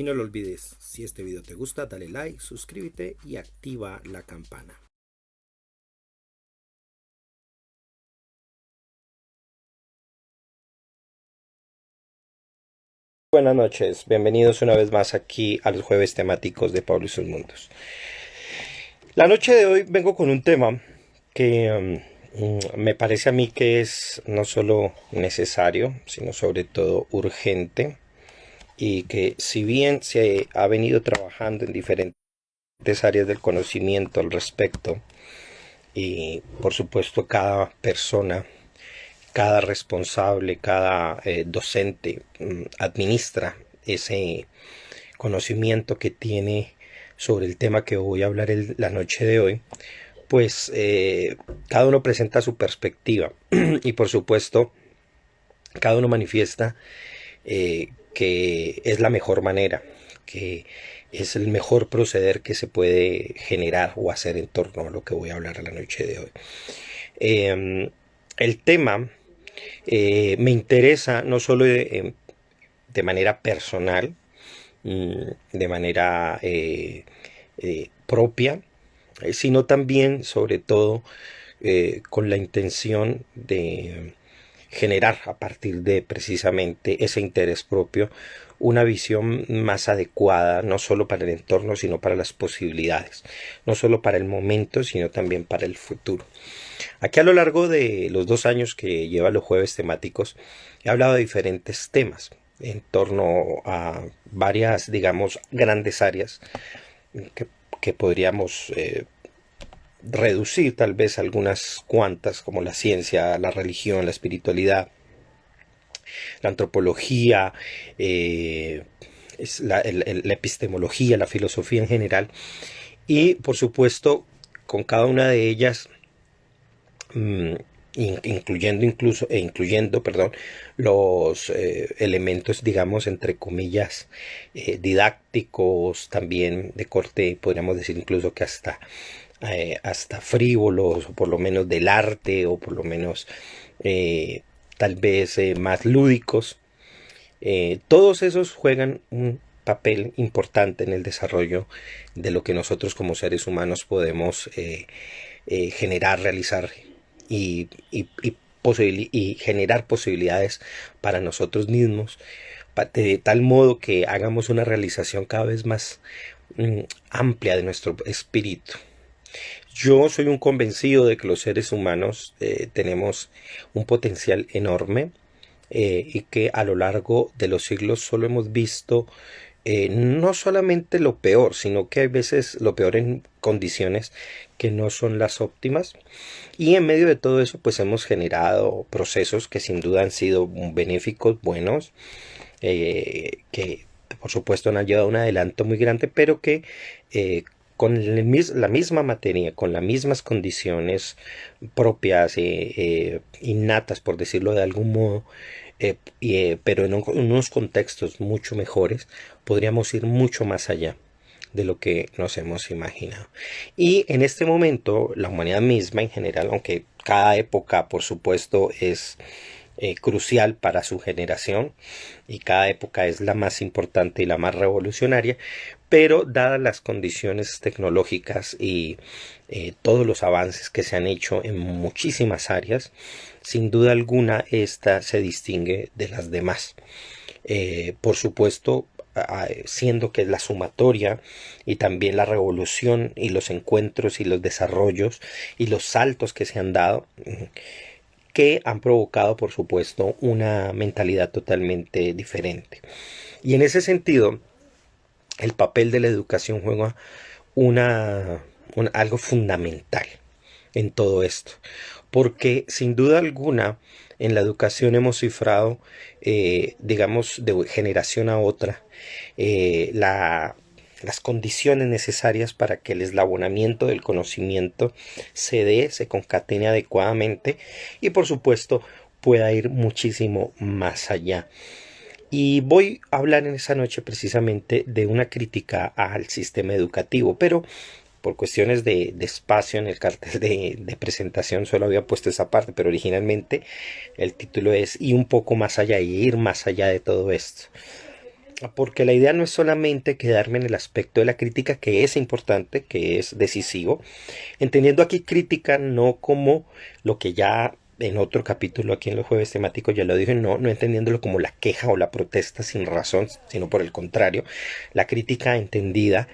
Y no lo olvides, si este video te gusta, dale like, suscríbete y activa la campana. Buenas noches, bienvenidos una vez más aquí a los jueves temáticos de Pablo y sus mundos. La noche de hoy vengo con un tema que me parece a mí que es no solo necesario, sino sobre todo urgente, y que si bien se ha venido trabajando en diferentes áreas del conocimiento al respecto, y por supuesto cada persona, cada responsable, cada docente administra ese conocimiento que tiene sobre el tema que voy a hablar la noche de hoy, pues cada uno presenta su perspectiva y por supuesto cada uno manifiesta que es la mejor manera, que es el mejor proceder que se puede generar o hacer en torno a lo que voy a hablar la noche de hoy. El tema me interesa no solo de manera personal, de manera propia, sino también, sobre todo, con la intención de generar a partir de precisamente ese interés propio una visión más adecuada, no solo para el entorno, sino para las posibilidades, no solo para el momento, sino también para el futuro. Aquí a lo largo de los 2 años que lleva los jueves temáticos, he hablado de diferentes temas en torno a varias, digamos, grandes áreas que podríamos reducir tal vez algunas cuantas, como la ciencia, la religión, la espiritualidad, la antropología, la epistemología, la filosofía en general, y por supuesto con cada una de ellas incluyendo los elementos, digamos, entre comillas, didácticos, también de corte, podríamos decir incluso que hasta frívolos, o por lo menos del arte, o por lo menos tal vez más lúdicos. Todos esos juegan un papel importante en el desarrollo de lo que nosotros como seres humanos podemos generar, realizar y generar posibilidades para nosotros mismos, de tal modo que hagamos una realización cada vez más amplia de nuestro espíritu. Yo soy un convencido de que los seres humanos tenemos un potencial enorme, y que a lo largo de los siglos solo hemos visto no solamente lo peor, sino que hay veces lo peor en condiciones que no son las óptimas, y en medio de todo eso pues hemos generado procesos que sin duda han sido benéficos, buenos, que por supuesto han llevado a un adelanto muy grande, pero que con la misma materia, con las mismas condiciones propias, innatas, por decirlo de algún modo, pero en unos contextos mucho mejores, podríamos ir mucho más allá de lo que nos hemos imaginado. Y en este momento, la humanidad misma en general, aunque cada época, por supuesto, es crucial para su generación y cada época es la más importante y la más revolucionaria, pero dadas las condiciones tecnológicas y todos los avances que se han hecho en muchísimas áreas, sin duda alguna esta se distingue de las demás. Por supuesto, siendo que es la sumatoria y también la revolución y los encuentros y los desarrollos y los saltos que se han dado, que han provocado, por supuesto, una mentalidad totalmente diferente. Y en ese sentido, el papel de la educación juega algo fundamental en todo esto, porque sin duda alguna en la educación hemos cifrado, digamos, de generación a otra, las condiciones necesarias para que el eslabonamiento del conocimiento se concatene adecuadamente y por supuesto pueda ir muchísimo más allá. Y voy a hablar en esa noche precisamente de una crítica al sistema educativo, pero por cuestiones de espacio en el cartel de presentación solo había puesto esa parte, pero originalmente el título es "y un poco más allá", y ir más allá de todo esto. porque la idea no es solamente quedarme en el aspecto de la crítica, que es importante, que es decisivo, entendiendo aquí crítica no como lo que ya en otro capítulo aquí en los jueves temáticos ya lo dije, no entendiéndolo como la queja o la protesta sin razón, sino por el contrario, la crítica entendida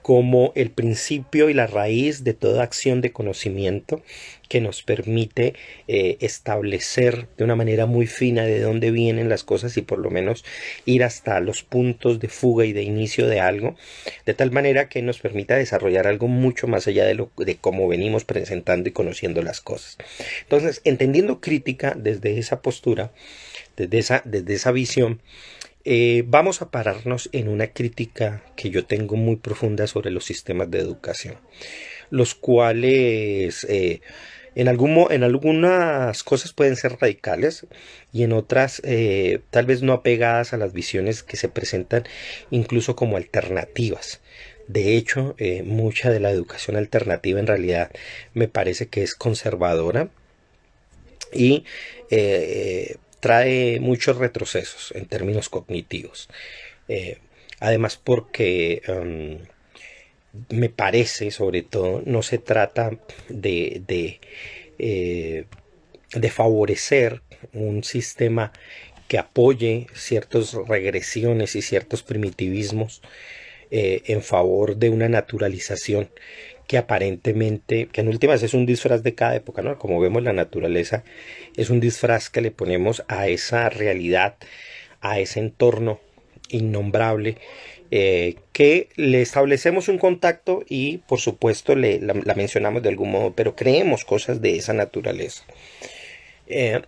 como el principio y la raíz de toda acción de conocimiento que nos permite establecer de una manera muy fina de dónde vienen las cosas y por lo menos ir hasta los puntos de fuga y de inicio de algo, de tal manera que nos permita desarrollar algo mucho más allá de cómo venimos presentando y conociendo las cosas. Entonces, entendiendo crítica desde esa postura, desde esa visión, vamos a pararnos en una crítica que yo tengo muy profunda sobre los sistemas de educación, los cuales en algunas cosas pueden ser radicales y en otras tal vez no apegadas a las visiones que se presentan incluso como alternativas. De hecho, mucha de la educación alternativa en realidad me parece que es conservadora y trae muchos retrocesos en términos cognitivos. Eh, Además porque me parece, sobre todo, no se trata eh, de favorecer un sistema que apoye ciertas regresiones y ciertos primitivismos en favor de una naturalización que aparentemente, que en últimas es un disfraz de cada época, ¿no? Como vemos, la naturaleza es un disfraz que le ponemos a esa realidad, a ese entorno innombrable, que le establecemos un contacto y por supuesto la mencionamos de algún modo, pero creemos cosas de esa naturaleza.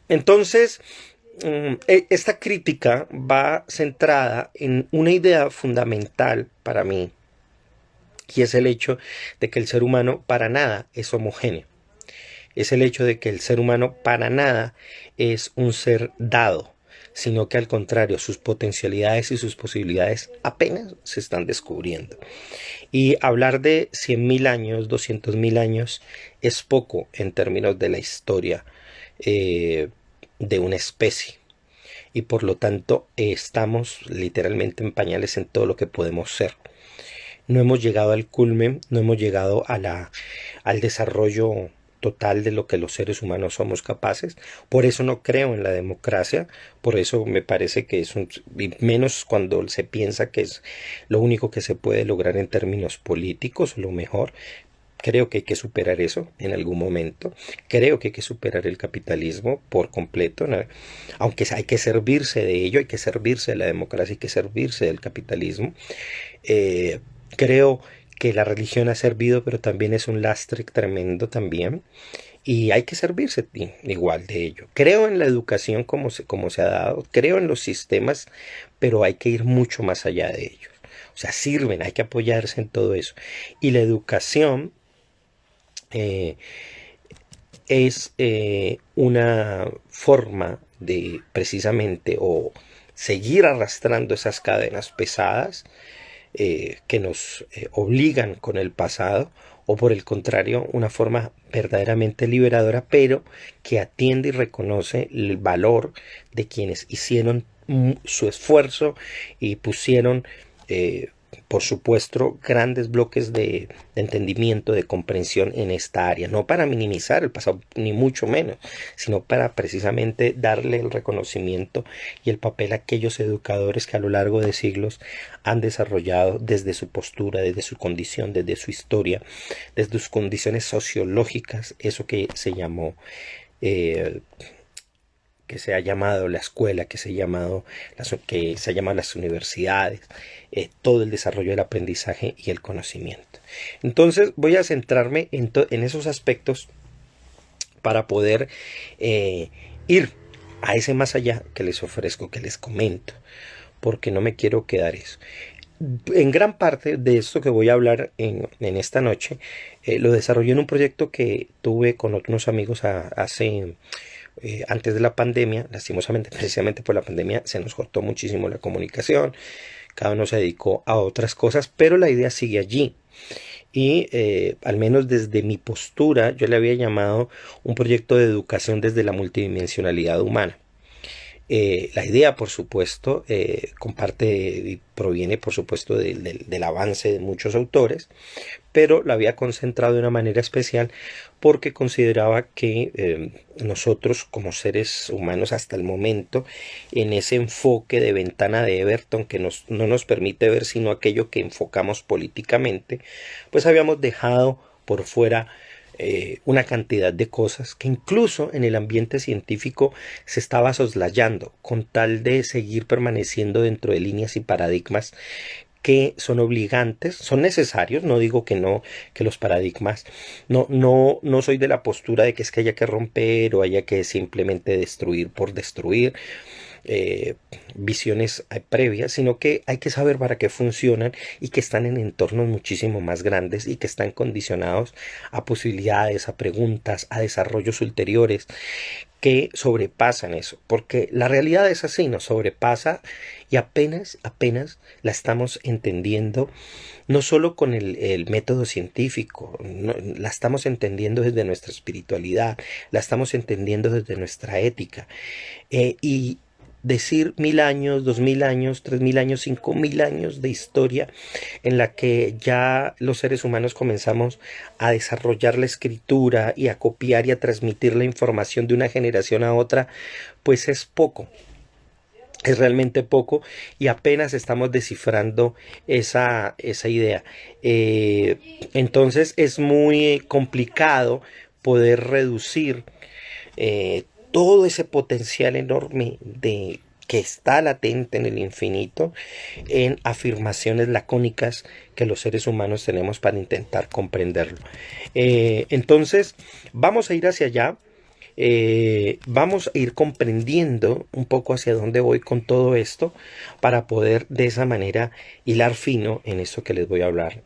Entonces, esta crítica va centrada en una idea fundamental para mí, y es el hecho de que el ser humano para nada es homogéneo. Es el hecho de que el ser humano para nada es un ser dado, sino que al contrario, sus potencialidades y sus posibilidades apenas se están descubriendo. Y hablar de 100.000 años, 200.000 años, es poco en términos de la historia de una especie. Y por lo tanto, estamos literalmente en pañales en todo lo que podemos ser. No hemos llegado al culmen, no hemos llegado al desarrollo total de lo que los seres humanos somos capaces. Por eso no creo en la democracia, por eso me parece que es menos cuando se piensa que es lo único que se puede lograr en términos políticos, lo mejor. Creo que hay que superar eso en algún momento. Creo que hay que superar el capitalismo por completo, ¿no? Aunque hay que servirse de ello, hay que servirse de la democracia, hay que servirse del capitalismo. Creo que la religión ha servido, pero también es un lastre tremendo también. Y hay que servirse igual de ello. Creo en la educación como se ha dado, creo en los sistemas, pero hay que ir mucho más allá de ellos. O sea, sirven, hay que apoyarse en todo eso. Y la educación es una forma de precisamente o seguir arrastrando esas cadenas pesadas que nos obligan con el pasado, o por el contrario, una forma verdaderamente liberadora, pero que atiende y reconoce el valor de quienes hicieron su esfuerzo y pusieron, por supuesto, grandes bloques de entendimiento, de comprensión en esta área, no para minimizar el pasado, ni mucho menos, sino para precisamente darle el reconocimiento y el papel a aquellos educadores que a lo largo de siglos han desarrollado desde su postura, desde su condición, desde su historia, desde sus condiciones sociológicas, eso que se llamó que se ha llamado la escuela, que se ha llamado las universidades, todo el desarrollo del aprendizaje y el conocimiento. Entonces voy a centrarme en esos aspectos para poder ir a ese más allá que les ofrezco, que les comento, porque no me quiero quedar eso. En gran parte de esto que voy a hablar en esta noche, lo desarrollé en un proyecto que tuve con otros amigos antes de la pandemia. Lastimosamente, precisamente por la pandemia, se nos cortó muchísimo la comunicación, cada uno se dedicó a otras cosas, pero la idea sigue allí. Y al menos desde mi postura, yo le había llamado un proyecto de educación desde la multidimensionalidad humana. La idea, por supuesto, comparte y proviene, por supuesto, del avance de muchos autores, pero la había concentrado de una manera especial porque consideraba que nosotros como seres humanos hasta el momento, en ese enfoque de ventana de Everton que no nos permite ver sino aquello que enfocamos políticamente, pues habíamos dejado por fuera una cantidad de cosas que incluso en el ambiente científico se estaba soslayando con tal de seguir permaneciendo dentro de líneas y paradigmas que son obligantes, son necesarios, no digo que no, que los paradigmas, no soy de la postura de que es que haya que romper o haya que simplemente destruir por destruir, eh, visiones previas, sino que hay que saber para qué funcionan y que están en entornos muchísimo más grandes y que están condicionados a posibilidades, a preguntas, a desarrollos ulteriores que sobrepasan eso, porque la realidad es así, nos sobrepasa y apenas la estamos entendiendo, no solo con el método científico, la estamos entendiendo desde nuestra espiritualidad, la estamos entendiendo desde nuestra ética, y decir 1000 años, 2000 años, 3000 años, 5000 años de historia en la que ya los seres humanos comenzamos a desarrollar la escritura y a copiar y a transmitir la información de una generación a otra, pues es poco. Es realmente poco y apenas estamos descifrando esa idea. Entonces es muy complicado poder reducir todo ese potencial enorme de que está latente en el infinito en afirmaciones lacónicas que los seres humanos tenemos para intentar comprenderlo. Entonces vamos a ir hacia allá. Vamos a ir comprendiendo un poco hacia dónde voy con todo esto para poder de esa manera hilar fino en esto que les voy a hablar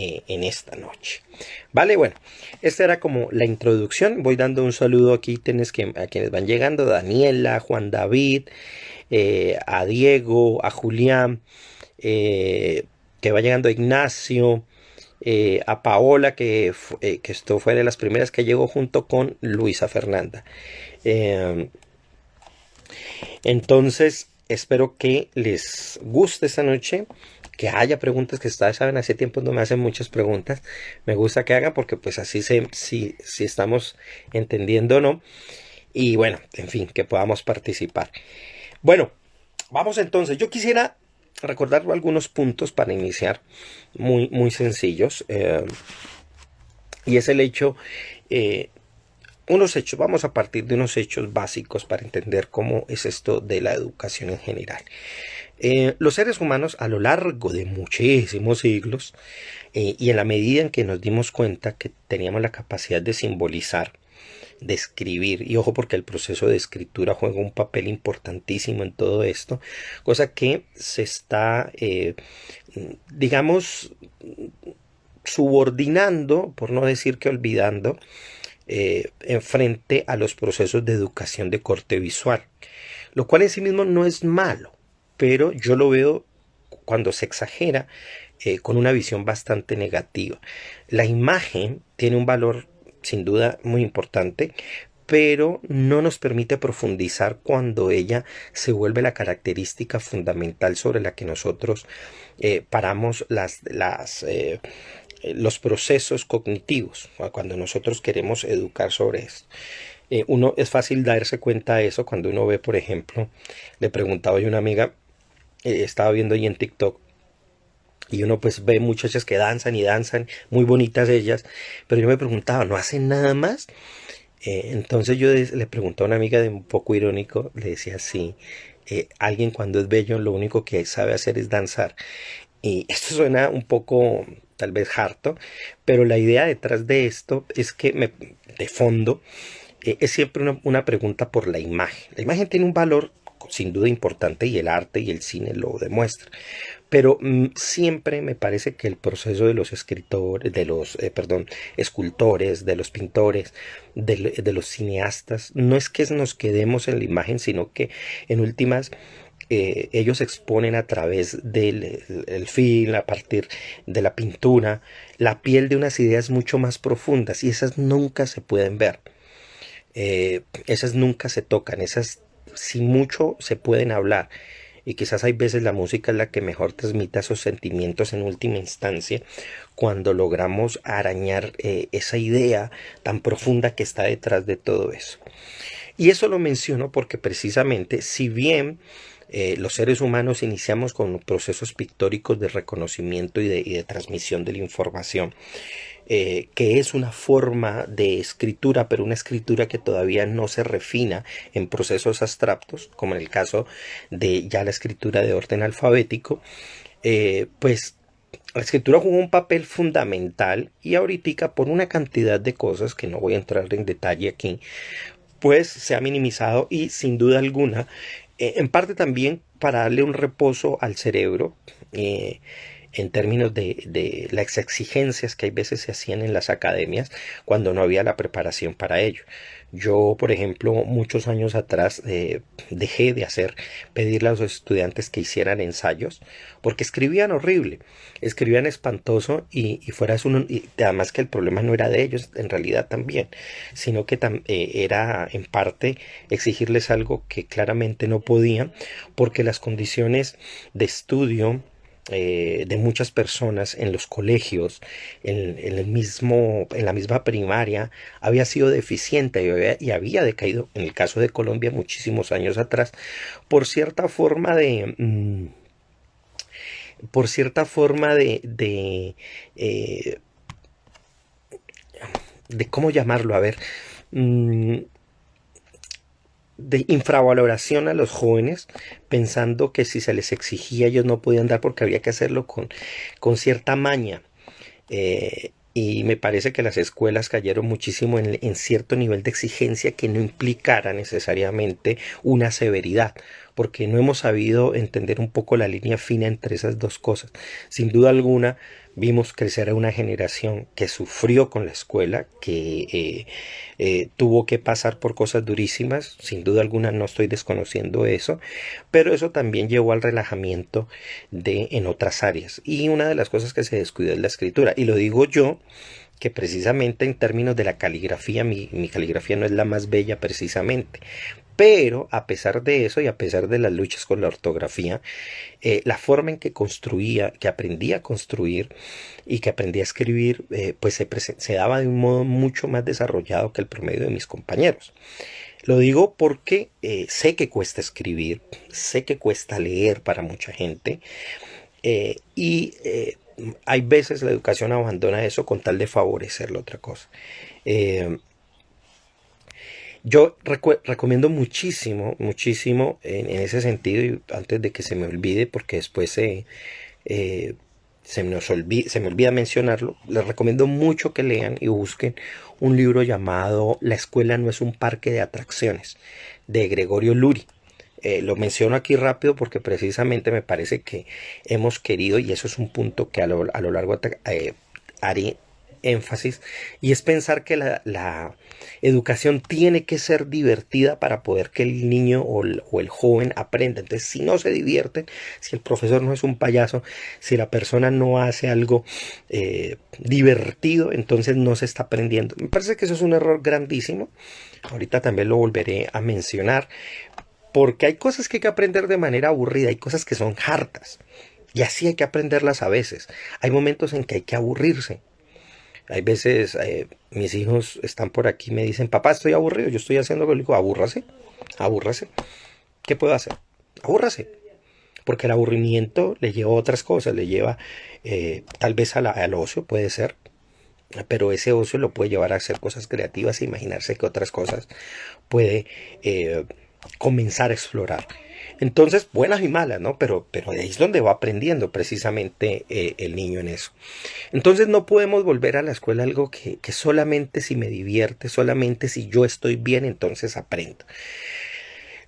en esta noche. Vale, bueno, esta era como la introducción. Voy dando un saludo aquí a quienes van llegando: Daniela, Juan David, a Diego, a Julián, que va llegando Ignacio, a Paola, que esto fue de las primeras que llegó junto con Luisa Fernanda. Entonces, espero que les guste esta noche, que haya preguntas, que ustedes saben, hace tiempo no me hacen muchas preguntas. Me gusta que hagan porque pues así si estamos entendiendo o no. Y bueno, en fin, que podamos participar. Bueno, vamos entonces. Yo quisiera recordar algunos puntos para iniciar muy sencillos, y es el hecho, unos hechos, vamos a partir de unos hechos básicos para entender cómo es esto de la educación en general. Los seres humanos a lo largo de muchísimos siglos, y en la medida en que nos dimos cuenta que teníamos la capacidad de simbolizar, de escribir, y ojo porque el proceso de escritura juega un papel importantísimo en todo esto, cosa que se está, digamos, subordinando, por no decir que olvidando, en frente a los procesos de educación de corte visual, lo cual en sí mismo no es malo, pero yo lo veo cuando se exagera, con una visión bastante negativa. La imagen tiene un valor sin duda muy importante, pero no nos permite profundizar cuando ella se vuelve la característica fundamental sobre la que nosotros paramos los procesos cognitivos, cuando nosotros queremos educar sobre esto. Uno es fácil darse cuenta de eso cuando uno ve, por ejemplo, le preguntaba yo a una amiga, estaba viendo ahí en TikTok, y uno pues ve muchachas que danzan y danzan, muy bonitas ellas, pero yo me preguntaba, ¿no hacen nada más? Entonces yo le pregunté a una amiga, de un poco irónico, le decía, sí, alguien cuando es bello lo único que sabe hacer es danzar. Y esto suena un poco tal vez harto, pero la idea detrás de esto es que de fondo, es siempre una pregunta por la imagen. La imagen tiene un valor sin duda importante y el arte y el cine lo demuestra. Pero siempre me parece que el proceso de los escritores, escultores, de los pintores, de los cineastas, no es que nos quedemos en la imagen, sino que en últimas ellos exponen a través del el film, a partir de la pintura, la piel de unas ideas mucho más profundas y esas nunca se pueden ver. Esas nunca se tocan, esas si mucho se pueden hablar, y quizás hay veces la música es la que mejor transmite esos sentimientos en última instancia, cuando logramos arañar esa idea tan profunda que está detrás de todo eso. Y eso lo menciono porque precisamente, si bien los seres humanos iniciamos con procesos pictóricos de reconocimiento y de transmisión de la información, que es una forma de escritura, pero una escritura que todavía no se refina en procesos abstractos, como en el caso de ya la escritura de orden alfabético, pues la escritura jugó un papel fundamental, y ahorita por una cantidad de cosas que no voy a entrar en detalle aquí, pues se ha minimizado, y sin duda alguna, en parte también para darle un reposo al cerebro, en términos de las exigencias que hay veces se hacían en las academias cuando no había la preparación para ello. Yo, por ejemplo, muchos años atrás dejé de pedirle a los estudiantes que hicieran ensayos, porque escribían horrible, escribían espantoso, y fuera eso, y además que el problema no era de ellos, en realidad también, sino que era en parte exigirles algo que claramente no podían, porque las condiciones de estudio de muchas personas en los colegios, en la misma primaria, había sido deficiente, y había decaído, en el caso de Colombia, muchísimos años atrás, por cierta forma de ¿cómo llamarlo? A ver, mm, de infravaloración a los jóvenes, pensando que si se les exigía ellos no podían dar, porque había que hacerlo con cierta maña. Y me parece que las escuelas cayeron muchísimo en cierto nivel de exigencia que no implicara necesariamente una severidad, porque no hemos sabido entender un poco la línea fina entre esas dos cosas. Sin duda alguna, vimos crecer a una generación que sufrió con la escuela, que tuvo que pasar por cosas durísimas. Sin duda alguna, no estoy desconociendo eso, pero eso también llevó al relajamiento en otras áreas. Y una de las cosas que se descuidó es la escritura. Y lo digo yo, que precisamente en términos de la caligrafía, mi caligrafía no es la más bella precisamente. Pero a pesar de eso, y a pesar de las luchas con la ortografía, la forma en que construía, que aprendía a construir y que aprendía a escribir, pues se daba de un modo mucho más desarrollado que el promedio de mis compañeros. Lo digo porque sé que cuesta escribir, sé que cuesta leer para mucha gente, y hay veces la educación abandona eso con tal de favorecer la otra cosa. Eh, yo recomiendo muchísimo, muchísimo ese sentido, y antes de que se me olvide, porque después eh, se me olvida mencionarlo, les recomiendo mucho que lean y busquen un libro llamado La escuela no es un parque de atracciones, de Gregorio Luri. Lo menciono aquí rápido porque precisamente me parece que hemos querido, y eso es un punto que a lo largo haré énfasis, y es pensar que la educación tiene que ser divertida para poder que el niño o el joven aprenda. Entonces, si no se divierten, si el profesor no es un payaso, si la persona no hace algo divertido, entonces no se está aprendiendo. Me parece que eso es un error grandísimo. Ahorita también lo volveré a mencionar, porque hay cosas que hay que aprender de manera aburrida, hay cosas que son hartas, y así hay que aprenderlas a veces. Hay momentos en que hay que aburrirse. Hay veces mis hijos están por aquí y me dicen, papá, estoy aburrido, yo estoy haciendo algo. Le digo, abúrrase, abúrrase. ¿Qué puedo hacer? Abúrrase. Porque el aburrimiento le lleva a otras cosas, le lleva tal vez al ocio, puede ser, pero ese ocio lo puede llevar a hacer cosas creativas e imaginarse que otras cosas puede comenzar a explorar. Entonces, buenas y malas, ¿no? Pero ahí es donde va aprendiendo precisamente el niño en eso. Entonces no podemos volver a la escuela algo que solamente si me divierte, solamente si yo estoy bien, entonces aprendo.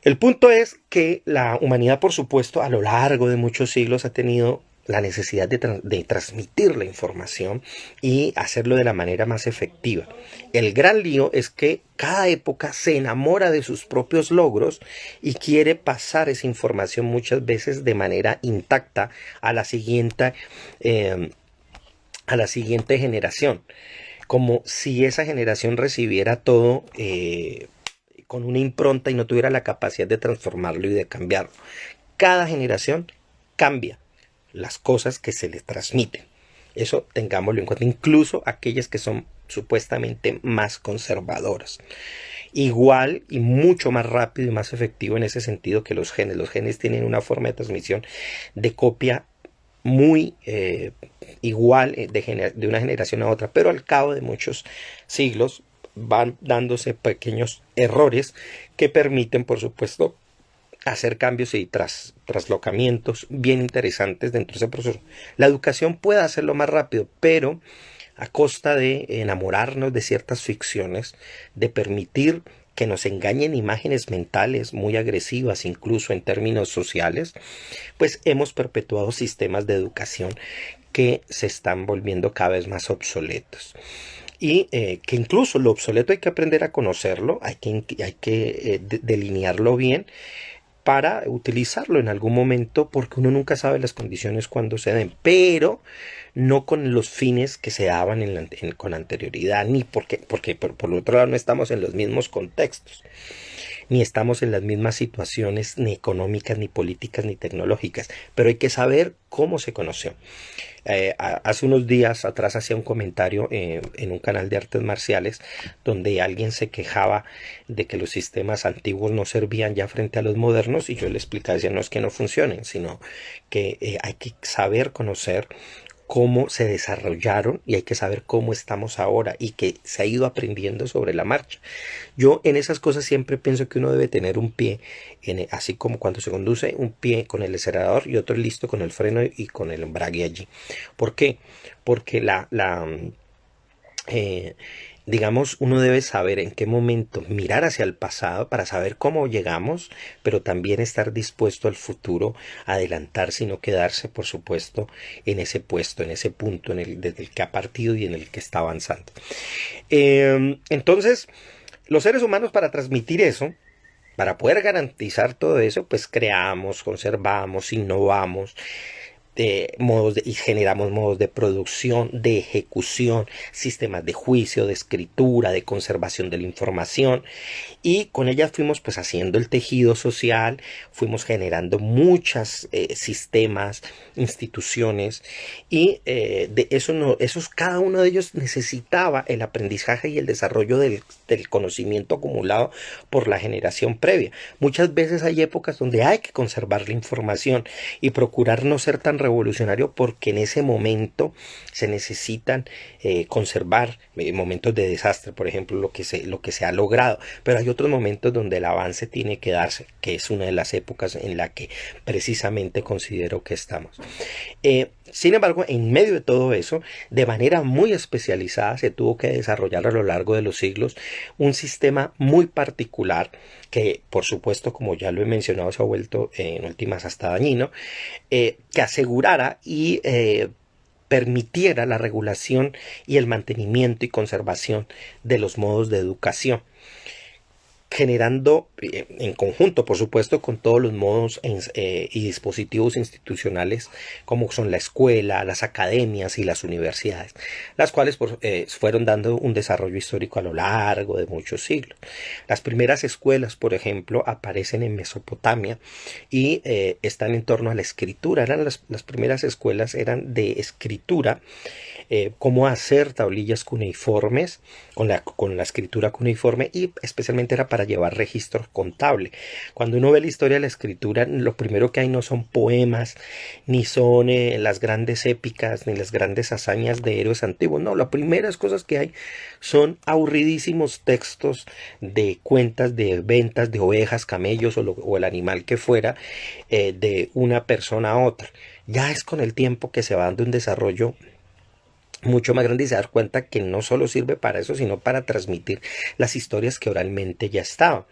El punto es que la humanidad, por supuesto, a lo largo de muchos siglos ha tenido la necesidad de transmitir la información y hacerlo de la manera más efectiva. El gran lío es que cada época se enamora de sus propios logros y quiere pasar esa información muchas veces de manera intacta a la siguiente generación, como si esa generación recibiera todo con una impronta y no tuviera la capacidad de transformarlo y de cambiarlo. Cada generación cambia las cosas que se le transmiten. Eso tengámoslo en cuenta, incluso aquellas que son supuestamente más conservadoras. Igual y mucho más rápido y más efectivo en ese sentido que los genes. Los genes tienen una forma de transmisión de copia muy igual de una generación a otra, pero al cabo de muchos siglos van dándose pequeños errores que permiten, por supuesto, hacer cambios y traslocamientos bien interesantes dentro de ese proceso. La educación puede hacerlo más rápido, pero a costa de enamorarnos de ciertas ficciones, de permitir que nos engañen imágenes mentales muy agresivas, incluso en términos sociales, pues hemos perpetuado sistemas de educación que se están volviendo cada vez más obsoletos. Y que incluso lo obsoleto hay que aprender a conocerlo, hay que delinearlo bien para utilizarlo en algún momento, porque uno nunca sabe las condiciones cuando se den, pero no con los fines que se daban con anterioridad, ni porque por otro lado no estamos en los mismos contextos, ni estamos en las mismas situaciones, ni económicas, ni políticas, ni tecnológicas, pero hay que saber cómo se conoció. Hace unos días atrás hacía un comentario en un canal de artes marciales donde alguien se quejaba de que los sistemas antiguos no servían ya frente a los modernos, y yo le explicaba, decía, no es que no funcionen, sino que hay que saber conocer cómo se desarrollaron y hay que saber cómo estamos ahora y que se ha ido aprendiendo sobre la marcha. Yo en esas cosas siempre pienso que uno debe tener un pie, así como cuando se conduce, un pie con el acelerador y otro listo con el freno y con el embrague allí. ¿Por qué? Porque digamos, uno debe saber en qué momento mirar hacia el pasado para saber cómo llegamos, pero también estar dispuesto al futuro, adelantarse y no quedarse, por supuesto, en ese puesto, en ese punto desde el que ha partido y en el que está avanzando. Entonces, los seres humanos, para transmitir eso, para poder garantizar todo eso, pues creamos, conservamos, innovamos, y generamos modos de producción, de ejecución, sistemas de juicio, de escritura, de conservación de la información, y con ellas fuimos pues haciendo el tejido social, fuimos generando muchos sistemas, instituciones, y de eso no, esos, cada uno de ellos necesitaba el aprendizaje y el desarrollo del conocimiento acumulado por la generación previa. Muchas veces hay épocas donde hay que conservar la información y procurar no ser tan revolucionario, porque en ese momento se necesitan conservar momentos de desastre, por ejemplo, lo que se ha logrado, pero hay otros momentos donde el avance tiene que darse, que es una de las épocas en la que precisamente considero que estamos. Sin embargo, en medio de todo eso, de manera muy especializada, se tuvo que desarrollar a lo largo de los siglos un sistema muy particular que, por supuesto, como ya lo he mencionado, se ha vuelto en últimas hasta dañino, que asegurara y permitiera la regulación y el mantenimiento y conservación de los modos de educación, generando en conjunto, por supuesto, con todos los modos y dispositivos institucionales como son la escuela, las academias y las universidades, las cuales fueron dando un desarrollo histórico a lo largo de muchos siglos. Las primeras escuelas, por ejemplo, aparecen en Mesopotamia y están en torno a la escritura. Las primeras escuelas eran de escritura, cómo hacer tablillas cuneiformes con la escritura cuneiforme, y especialmente era para llevar registros contables. Cuando uno ve la historia de la escritura, lo primero que hay no son poemas, ni son las grandes épicas, ni las grandes hazañas de héroes antiguos. No, las primeras cosas que hay son aburridísimos textos de cuentas de ventas de ovejas, camellos o el animal que fuera, de una persona a otra. Ya es con el tiempo que se va dando un desarrollo mucho más grande y se dar cuenta que no solo sirve para eso, sino para transmitir las historias que oralmente ya estaban.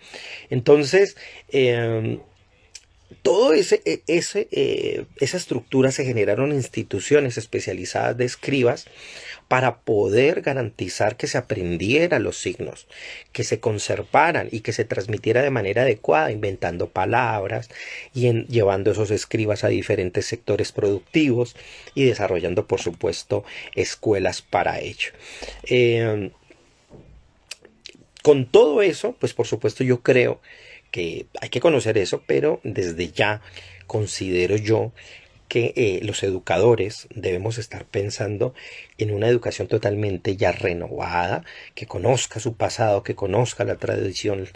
Entonces, todo esa estructura, se generaron instituciones especializadas de escribas para poder garantizar que se aprendiera los signos, que se conservaran y que se transmitiera de manera adecuada, inventando palabras y llevando esos escribas a diferentes sectores productivos y desarrollando, por supuesto, escuelas para ello. Con todo eso, pues por supuesto yo creo que hay que conocer eso, pero desde ya considero yo que los educadores debemos estar pensando en una educación totalmente ya renovada, que conozca su pasado, que conozca la tradición,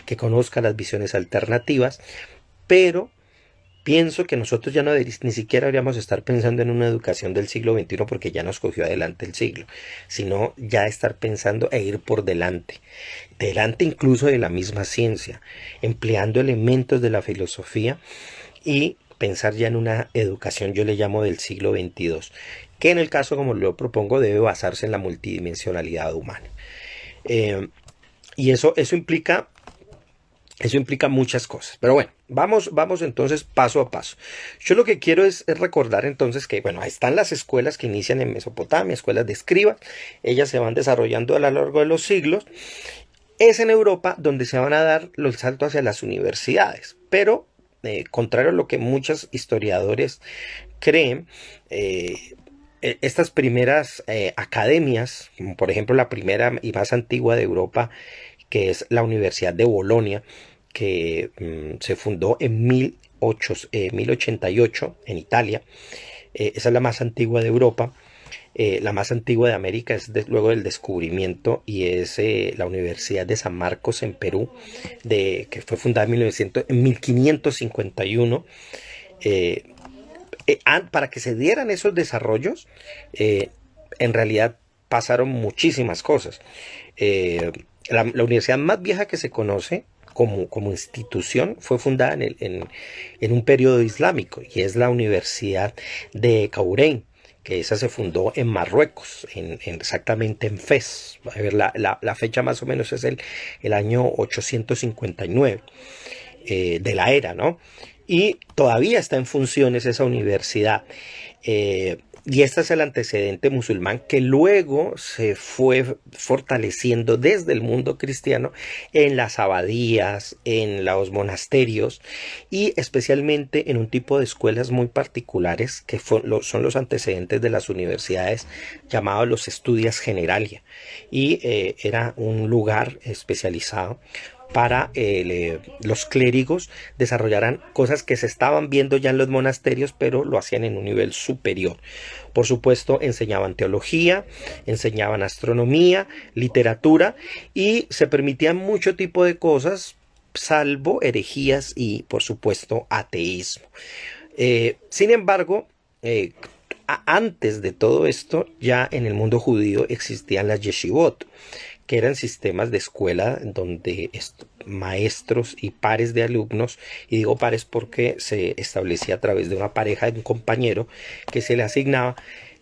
que conozca las visiones alternativas, pero pienso que nosotros ya no ni siquiera deberíamos estar pensando en una educación del siglo XXI porque ya nos cogió adelante el siglo, sino ya estar pensando e ir por delante incluso de la misma ciencia, empleando elementos de la filosofía y pensar ya en una educación, yo le llamo del siglo XXII, que en el caso como lo propongo debe basarse en la multidimensionalidad humana. Y eso implica muchas cosas. Pero bueno, vamos entonces paso a paso. Yo lo que quiero es recordar entonces que, bueno, ahí están las escuelas que inician en Mesopotamia, escuelas de escribas. Ellas se van desarrollando a lo largo de los siglos. Es en Europa donde se van a dar los saltos hacia las universidades. Pero, contrario a lo que muchos historiadores creen, estas primeras academias, como por ejemplo la primera y más antigua de Europa, que es la Universidad de Bolonia, que se fundó en 1088 en Italia. Esa es la más antigua de Europa. La más antigua de América es luego del descubrimiento y es la Universidad de San Marcos en Perú, que fue fundada en 1551. Para que se dieran esos desarrollos, en realidad pasaron muchísimas cosas. La universidad más vieja que se conoce como institución fue fundada en un periodo islámico y es la Universidad de Caurein, que esa se fundó en Marruecos, exactamente en Fez. A ver, la fecha más o menos es el año 859 de la era, ¿no? Y todavía está en funciones esa universidad. Y este es el antecedente musulmán que luego se fue fortaleciendo desde el mundo cristiano en las abadías, en los monasterios y especialmente en un tipo de escuelas muy particulares que son los antecedentes de las universidades llamados los Studias Generalia. Y era un lugar especializado para los clérigos desarrollaran cosas que se estaban viendo ya en los monasterios, pero lo hacían en un nivel superior. Por supuesto, enseñaban teología, enseñaban astronomía, literatura y se permitían mucho tipo de cosas, salvo herejías y, por supuesto, ateísmo. Sin embargo, antes de todo esto, ya en el mundo judío existían las yeshivot, que eran sistemas de escuela donde maestros y pares de alumnos, y digo pares porque se establecía a través de una pareja de un compañero que se le asignaba,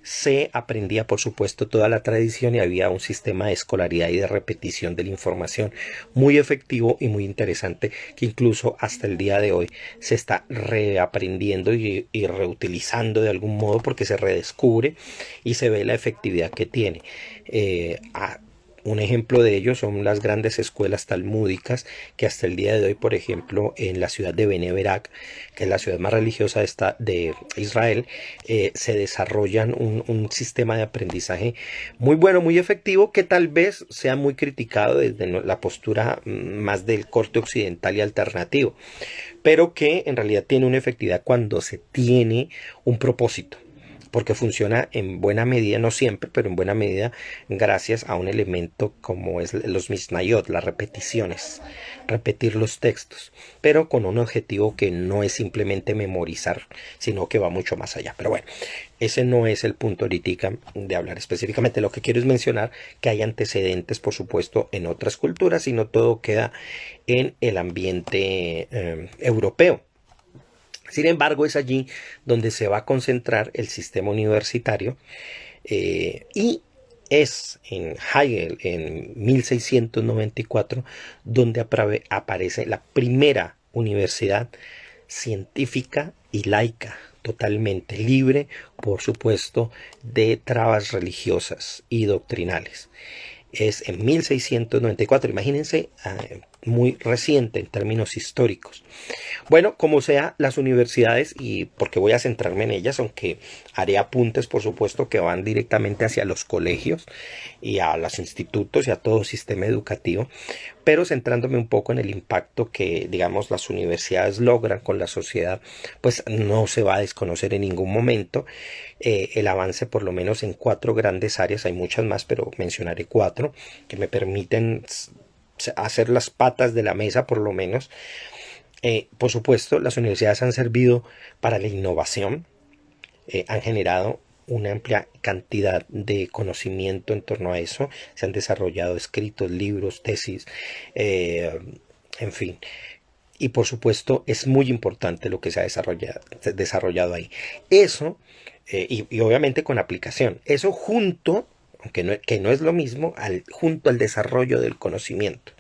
se aprendía por supuesto toda la tradición y había un sistema de escolaridad y de repetición de la información muy efectivo y muy interesante que incluso hasta el día de hoy se está reaprendiendo y reutilizando de algún modo porque se redescubre y se ve la efectividad que tiene. Un ejemplo de ello son las grandes escuelas talmúdicas que hasta el día de hoy, por ejemplo, en la ciudad de Bene Berak, que es la ciudad más religiosa de Israel, se desarrollan un sistema de aprendizaje muy bueno, muy efectivo, que tal vez sea muy criticado desde la postura más del corte occidental y alternativo, pero que en realidad tiene una efectividad cuando se tiene un propósito, porque funciona en buena medida, no siempre, pero en buena medida gracias a un elemento como es los misnayot, las repeticiones, repetir los textos, pero con un objetivo que no es simplemente memorizar, sino que va mucho más allá. Pero bueno, ese no es el punto ahorita de hablar específicamente. Lo que quiero es mencionar que hay antecedentes, por supuesto, en otras culturas y no todo queda en el ambiente europeo. Sin embargo, es allí donde se va a concentrar el sistema universitario y es en Hegel, en 1694, donde aparece la primera universidad científica y laica, totalmente libre, por supuesto, de trabas religiosas y doctrinales. Es en 1694, imagínense muy reciente en términos históricos. Bueno, como sea, las universidades, y porque voy a centrarme en ellas, aunque haré apuntes, por supuesto, que van directamente hacia los colegios y a los institutos y a todo sistema educativo, pero centrándome un poco en el impacto que, digamos, las universidades logran con la sociedad, pues no se va a desconocer en ningún momento el avance, por lo menos en 4 grandes áreas. Hay muchas más, pero mencionaré 4 que me permiten hacer las patas de la mesa, por lo menos. Por supuesto, las universidades han servido para la innovación, han generado una amplia cantidad de conocimiento en torno a eso, se han desarrollado escritos, libros, tesis, eh, en fin. Y por supuesto es muy importante lo que se ha desarrollado ahí. Eso, y obviamente con aplicación, eso junto, aunque que no es lo mismo, junto al desarrollo del conocimiento.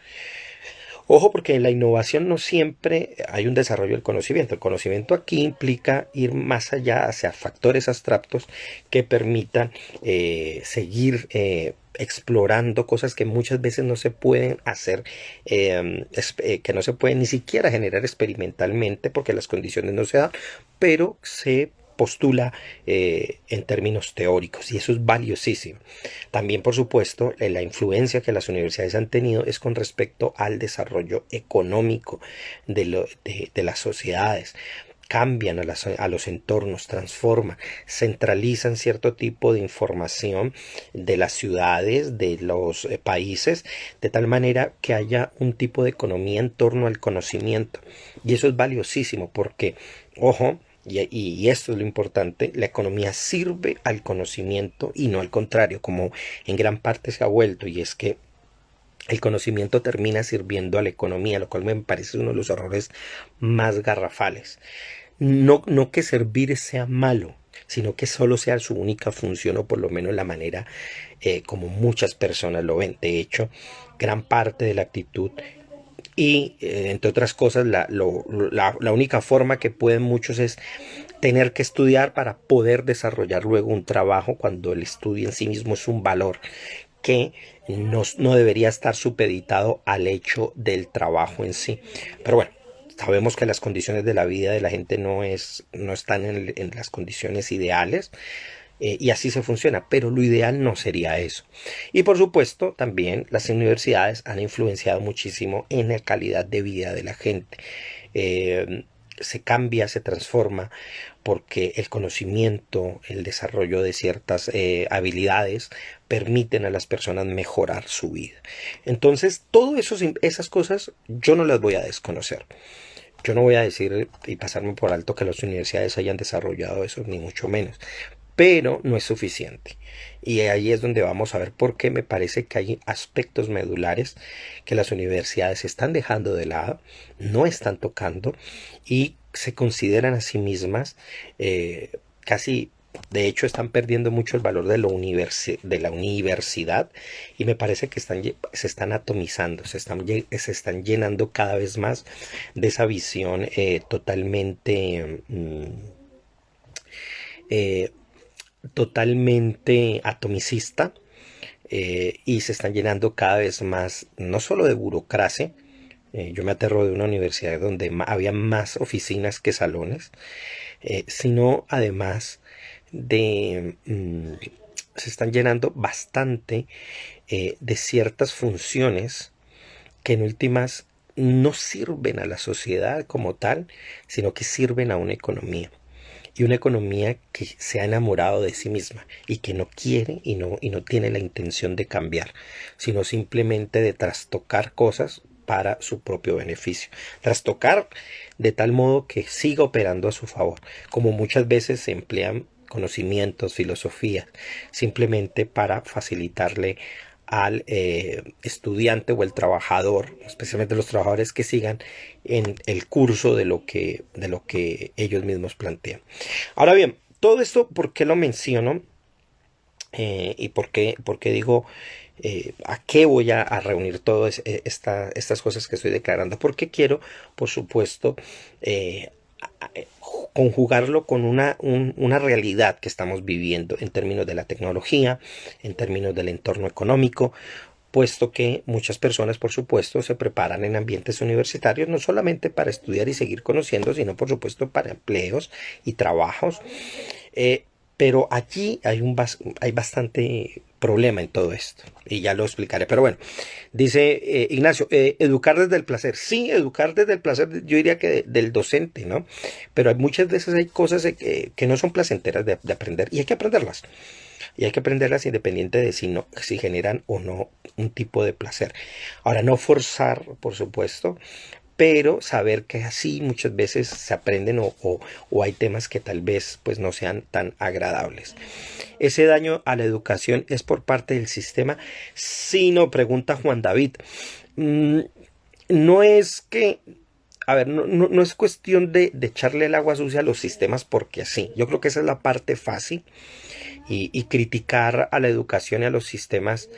Ojo, porque en la innovación no siempre hay un desarrollo del conocimiento. El conocimiento aquí implica ir más allá hacia factores abstractos que permitan seguir explorando cosas que muchas veces no se pueden hacer, que no se pueden ni siquiera generar experimentalmente porque las condiciones no se dan, pero se postula en términos teóricos, y eso es valiosísimo. También, por supuesto, la influencia que las universidades han tenido es con respecto al desarrollo económico de las sociedades. Cambian a los entornos, transforman, centralizan cierto tipo de información de las ciudades, de los países, de tal manera que haya un tipo de economía en torno al conocimiento. Y eso es valiosísimo porque, ojo, y esto es lo importante, la economía sirve al conocimiento y no al contrario, como en gran parte se ha vuelto, y es que el conocimiento termina sirviendo a la economía, lo cual me parece uno de los errores más garrafales. No que servir sea malo, sino que solo sea su única función, o por lo menos la manera como muchas personas lo ven. De hecho, gran parte de la actitud y entre otras cosas la única forma que pueden muchos es tener que estudiar para poder desarrollar luego un trabajo, cuando el estudio en sí mismo es un valor que no debería estar supeditado al hecho del trabajo en sí. Pero bueno, sabemos que las condiciones de la vida de la gente no están en las condiciones ideales, y así se funciona, pero lo ideal no sería eso. Y por supuesto, también las universidades han influenciado muchísimo en la calidad de vida de la gente. Se cambia, se transforma, porque el conocimiento, el desarrollo de ciertas habilidades permiten a las personas mejorar su vida. Entonces, todas esas cosas yo no las voy a desconocer. Yo no voy a decir y pasarme por alto que las universidades hayan desarrollado eso, ni mucho menos, pero no es suficiente. Y ahí es donde vamos a ver por qué me parece que hay aspectos medulares que las universidades están dejando de lado, no están tocando, y se consideran a sí mismas casi, de hecho están perdiendo mucho el valor de la universidad, y me parece que se están atomizando, se están llenando cada vez más de esa visión eh, totalmente atomicista, y se están llenando cada vez más, no solo de burocracia. Yo me aterro de una universidad donde había más oficinas que salones, sino además se están llenando bastante de ciertas funciones que en últimas no sirven a la sociedad como tal, sino que sirven a una economía. Y una economía que se ha enamorado de sí misma y que no quiere y no tiene la intención de cambiar, sino simplemente de trastocar cosas para su propio beneficio. Trastocar de tal modo que siga operando a su favor, como muchas veces se emplean conocimientos, filosofías, simplemente para facilitarle al estudiante o el trabajador, especialmente los trabajadores, que sigan en el curso de lo que ellos mismos plantean. Ahora bien, todo esto, ¿por qué lo menciono? Y por qué digo a qué voy a reunir todas estas cosas que estoy declarando. Porque quiero, por supuesto, conjugarlo con una realidad que estamos viviendo en términos de la tecnología, en términos del entorno económico, puesto que muchas personas, por supuesto, se preparan en ambientes universitarios, no solamente para estudiar y seguir conociendo, sino por supuesto para empleos y trabajos. Eh, pero allí hay bastante problema en todo esto y ya lo explicaré. Pero bueno, dice Ignacio, educar desde el placer. Sí, educar desde el placer, yo diría que del docente, ¿no? Pero muchas veces hay cosas que no son placenteras de aprender y hay que aprenderlas. Y hay que aprenderlas independiente de si, no, si generan o no un tipo de placer. Ahora, no forzar, por supuesto, pero saber que así muchas veces se aprenden o hay temas que tal vez pues no sean tan agradables. ¿Ese daño a la educación es por parte del sistema? Sí, no, pregunta Juan David. Mm, no es que, a ver, no es cuestión de echarle el agua sucia a los sistemas porque sí. Yo creo que esa es la parte fácil y criticar a la educación y a los sistemas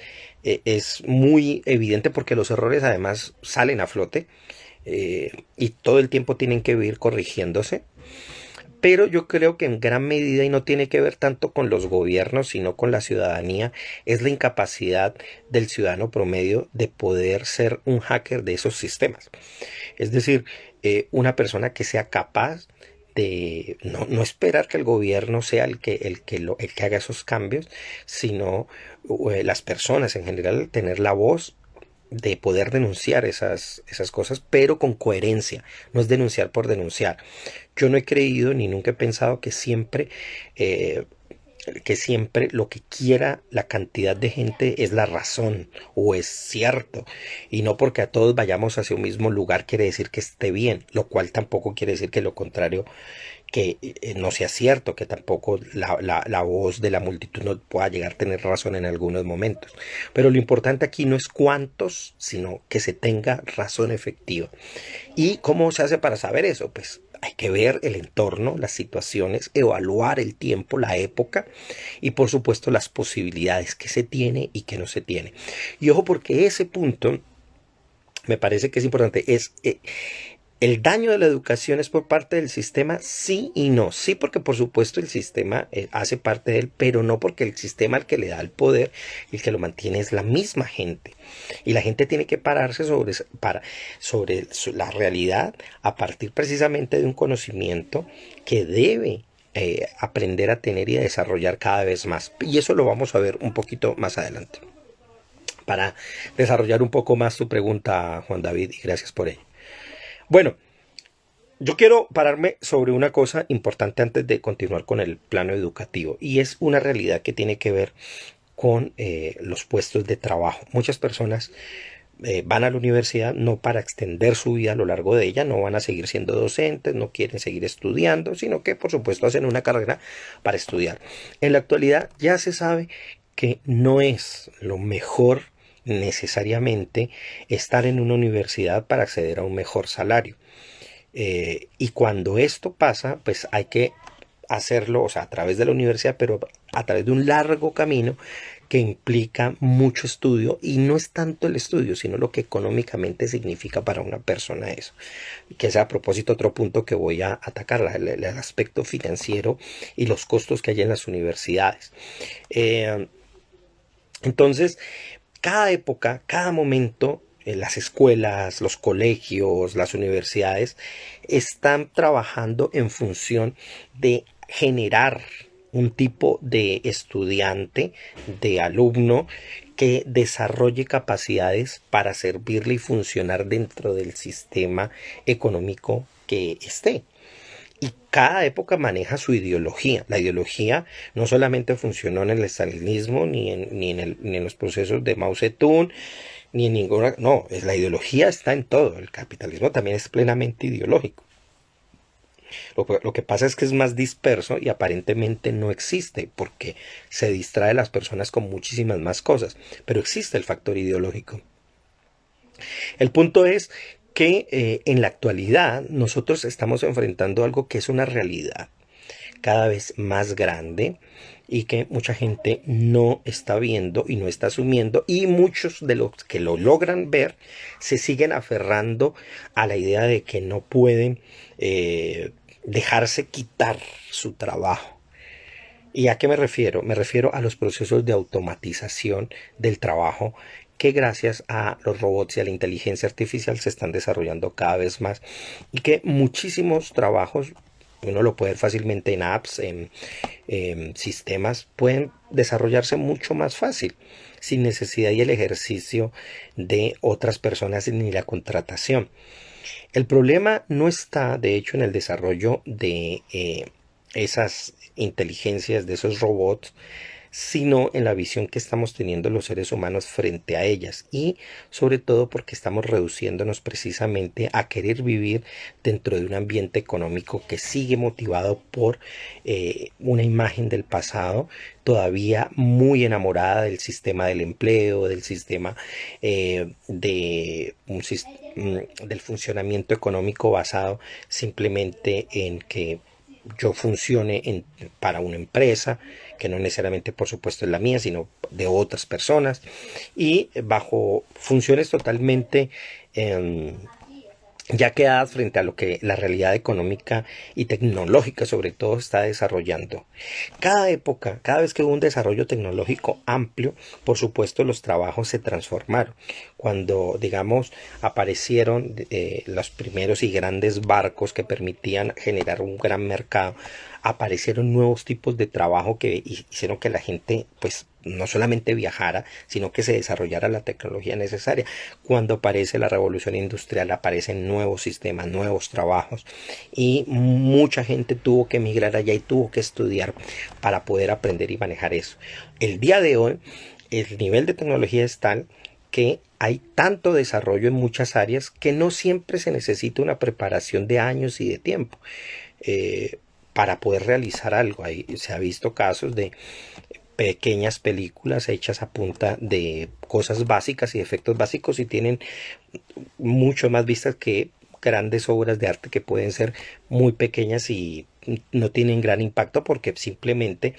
es muy evidente porque los errores además salen a flote y todo el tiempo tienen que vivir corrigiéndose. Pero yo creo que en gran medida, y no tiene que ver tanto con los gobiernos, sino con la ciudadanía, es la incapacidad del ciudadano promedio de poder ser un hacker de esos sistemas. Es decir, una persona que sea capaz de no esperar que el gobierno sea el que haga esos cambios, sino las personas en general tener la voz de poder denunciar esas cosas, pero con coherencia. No es denunciar por denunciar. Yo no he creído ni nunca he pensado eh, que siempre lo que quiera la cantidad de gente es la razón o es cierto. Y no porque a todos vayamos hacia un mismo lugar quiere decir que esté bien, lo cual tampoco quiere decir que lo contrario que no sea cierto, que tampoco la voz de la multitud no pueda llegar a tener razón en algunos momentos. Pero lo importante aquí no es cuántos, sino que se tenga razón efectiva. ¿Y cómo se hace para saber eso? Pues hay que ver el entorno, las situaciones, evaluar el tiempo, la época y por supuesto las posibilidades que se tiene y que no se tiene. Y ojo porque ese punto me parece que es importante, es el daño de la educación es por parte del sistema, sí y no. Sí, porque por supuesto el sistema hace parte de él, pero no porque el sistema al que le da el poder, el que lo mantiene es la misma gente. Y la gente tiene que pararse sobre la realidad a partir precisamente de un conocimiento que debe aprender a tener y a desarrollar cada vez más. Y eso lo vamos a ver un poquito más adelante. Para desarrollar un poco más tu pregunta, Juan David, y gracias por ello. Bueno, yo quiero pararme sobre una cosa importante antes de continuar con el plano educativo y es una realidad que tiene que ver con los puestos de trabajo. Muchas personas van a la universidad no para extender su vida a lo largo de ella, no van a seguir siendo docentes, no quieren seguir estudiando, sino que por supuesto hacen una carrera para estudiar. En la actualidad ya se sabe que no es lo mejor necesariamente estar en una universidad para acceder a un mejor salario. Y cuando esto pasa, pues hay que hacerlo, o sea, a través de la universidad, pero a través de un largo camino que implica mucho estudio y no es tanto el estudio, sino lo que económicamente significa para una persona eso. Que es a propósito otro punto que voy a atacar, el aspecto financiero y los costos que hay en las universidades. Entonces, cada época, cada momento, las escuelas, los colegios, las universidades están trabajando en función de generar un tipo de estudiante, de alumno que desarrolle capacidades para servirle y funcionar dentro del sistema económico que esté. Y cada época maneja su ideología. La ideología no solamente funcionó en el estalinismo, ni en los procesos de Mao Zedong, ni en ninguna... No, la ideología está en todo. El capitalismo también es plenamente ideológico. Lo que pasa es que es más disperso y aparentemente no existe porque se distrae a las personas con muchísimas más cosas. Pero existe el factor ideológico. El punto es que en la actualidad nosotros estamos enfrentando algo que es una realidad cada vez más grande y que mucha gente no está viendo y no está asumiendo y muchos de los que lo logran ver se siguen aferrando a la idea de que no pueden dejarse quitar su trabajo. ¿Y a qué me refiero? Me refiero a los procesos de automatización del trabajo que gracias a los robots y a la inteligencia artificial se están desarrollando cada vez más y que muchísimos trabajos, uno lo puede ver fácilmente en apps, en sistemas, pueden desarrollarse mucho más fácil, sin necesidad y el ejercicio de otras personas ni la contratación. El problema no está, de hecho, en el desarrollo de esas inteligencias, de esos robots, sino en la visión que estamos teniendo los seres humanos frente a ellas, y sobre todo porque estamos reduciéndonos precisamente a querer vivir dentro de un ambiente económico que sigue motivado por una imagen del pasado, todavía muy enamorada del sistema del empleo, del sistema del funcionamiento económico basado simplemente en que yo funcione para una empresa, que no necesariamente por supuesto es la mía, sino de otras personas, y bajo funciones totalmente ya quedadas frente a lo que la realidad económica y tecnológica sobre todo está desarrollando. Cada época, cada vez que hubo un desarrollo tecnológico amplio, por supuesto los trabajos se transformaron. Cuando, digamos, aparecieron los primeros y grandes barcos que permitían generar un gran mercado, aparecieron nuevos tipos de trabajo que hicieron que la gente, pues, no solamente viajara, sino que se desarrollara la tecnología necesaria. Cuando aparece la revolución industrial, aparecen nuevos sistemas, nuevos trabajos, y mucha gente tuvo que emigrar allá y tuvo que estudiar para poder aprender y manejar eso. El día de hoy, el nivel de tecnología es tal que hay tanto desarrollo en muchas áreas que no siempre se necesita una preparación de años y de tiempo para poder realizar algo. Ahí se ha visto casos de pequeñas películas hechas a punta de cosas básicas y efectos básicos y tienen mucho más vistas que grandes obras de arte que pueden ser muy pequeñas y no tienen gran impacto porque simplemente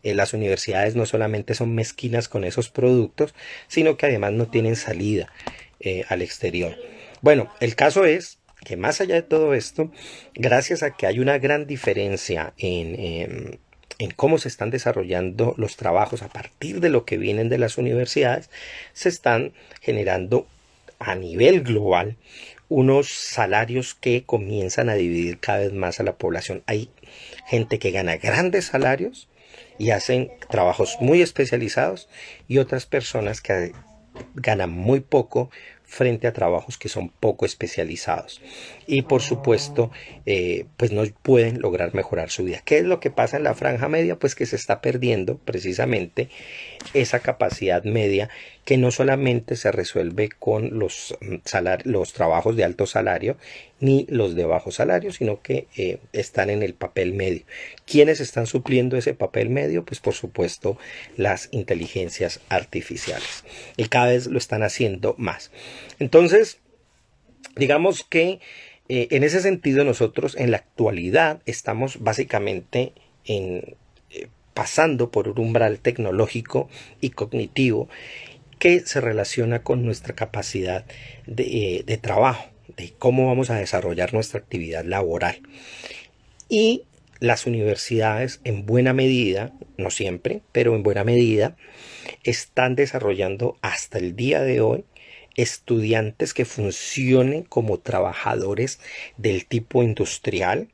las universidades no solamente son mezquinas con esos productos, sino que además no tienen salida al exterior. Bueno, el caso es que más allá de todo esto, gracias a que hay una gran diferencia en cómo se están desarrollando los trabajos a partir de lo que vienen de las universidades, se están generando a nivel global unos salarios que comienzan a dividir cada vez más a la población. Hay gente que gana grandes salarios y hacen trabajos muy especializados y otras personas que ganan muy poco frente a trabajos que son poco especializados y por supuesto pues no pueden lograr mejorar su vida. ¿Qué es lo que pasa en la franja media? Pues que se está perdiendo precisamente esa capacidad media que no solamente se resuelve con los trabajos de alto salario ni los de bajo salario, sino que están en el papel medio. ¿Quiénes están supliendo ese papel medio? Pues por supuesto las inteligencias artificiales, y cada vez lo están haciendo más. Entonces, digamos que en ese sentido nosotros en la actualidad estamos básicamente pasando por un umbral tecnológico y cognitivo que se relaciona con nuestra capacidad de trabajo, de cómo vamos a desarrollar nuestra actividad laboral. Y las universidades en buena medida, no siempre, pero en buena medida, están desarrollando hasta el día de hoy estudiantes que funcionen como trabajadores del tipo industrial,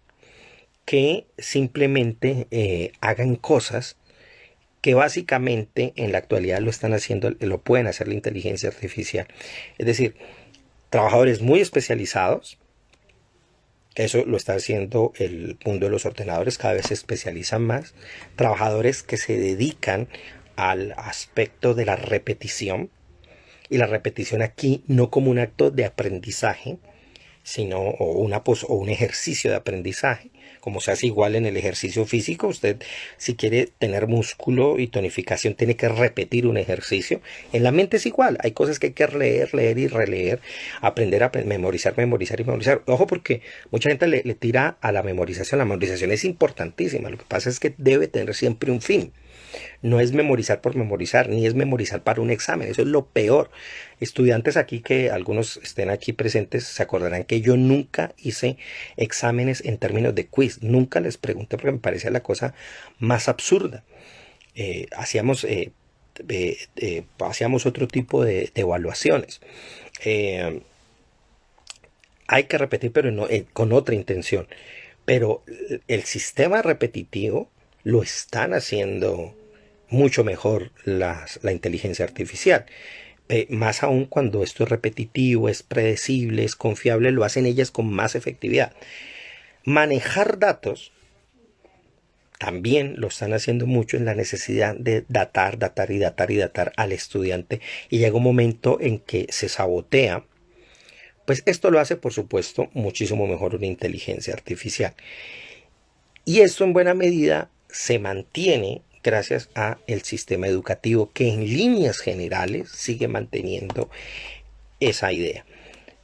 que simplemente hagan cosas que básicamente en la actualidad lo están haciendo, lo pueden hacer la inteligencia artificial. Es decir, trabajadores muy especializados, eso lo está haciendo el mundo de los ordenadores, cada vez se especializan más, trabajadores que se dedican al aspecto de la repetición, y la repetición aquí no como un acto de aprendizaje, sino o un ejercicio de aprendizaje, como se hace igual en el ejercicio físico. Usted, si quiere tener músculo y tonificación, tiene que repetir un ejercicio. En la mente es igual, hay cosas que hay que leer, leer y releer, aprender a memorizar, memorizar y memorizar. Ojo, porque mucha gente le tira a la memorización es importantísima, lo que pasa es que debe tener siempre un fin. No es memorizar por memorizar, ni es memorizar para un examen, eso es lo peor. Estudiantes aquí, que algunos estén aquí presentes, se acordarán que yo nunca hice exámenes en términos de quiz, nunca les pregunté porque me parecía la cosa más absurda. Hacíamos hacíamos otro tipo de evaluaciones. Hay que repetir, pero no, con otra intención. Pero el sistema repetitivo lo están haciendo mucho mejor la inteligencia artificial. Más aún cuando esto es repetitivo, es predecible, es confiable, lo hacen ellas con más efectividad. Manejar datos también lo están haciendo mucho en la necesidad de datar al estudiante, y llega un momento en que se sabotea. Pues esto lo hace, por supuesto, muchísimo mejor una inteligencia artificial. Y esto en buena medida se mantiene gracias a el sistema educativo, que en líneas generales sigue manteniendo esa idea.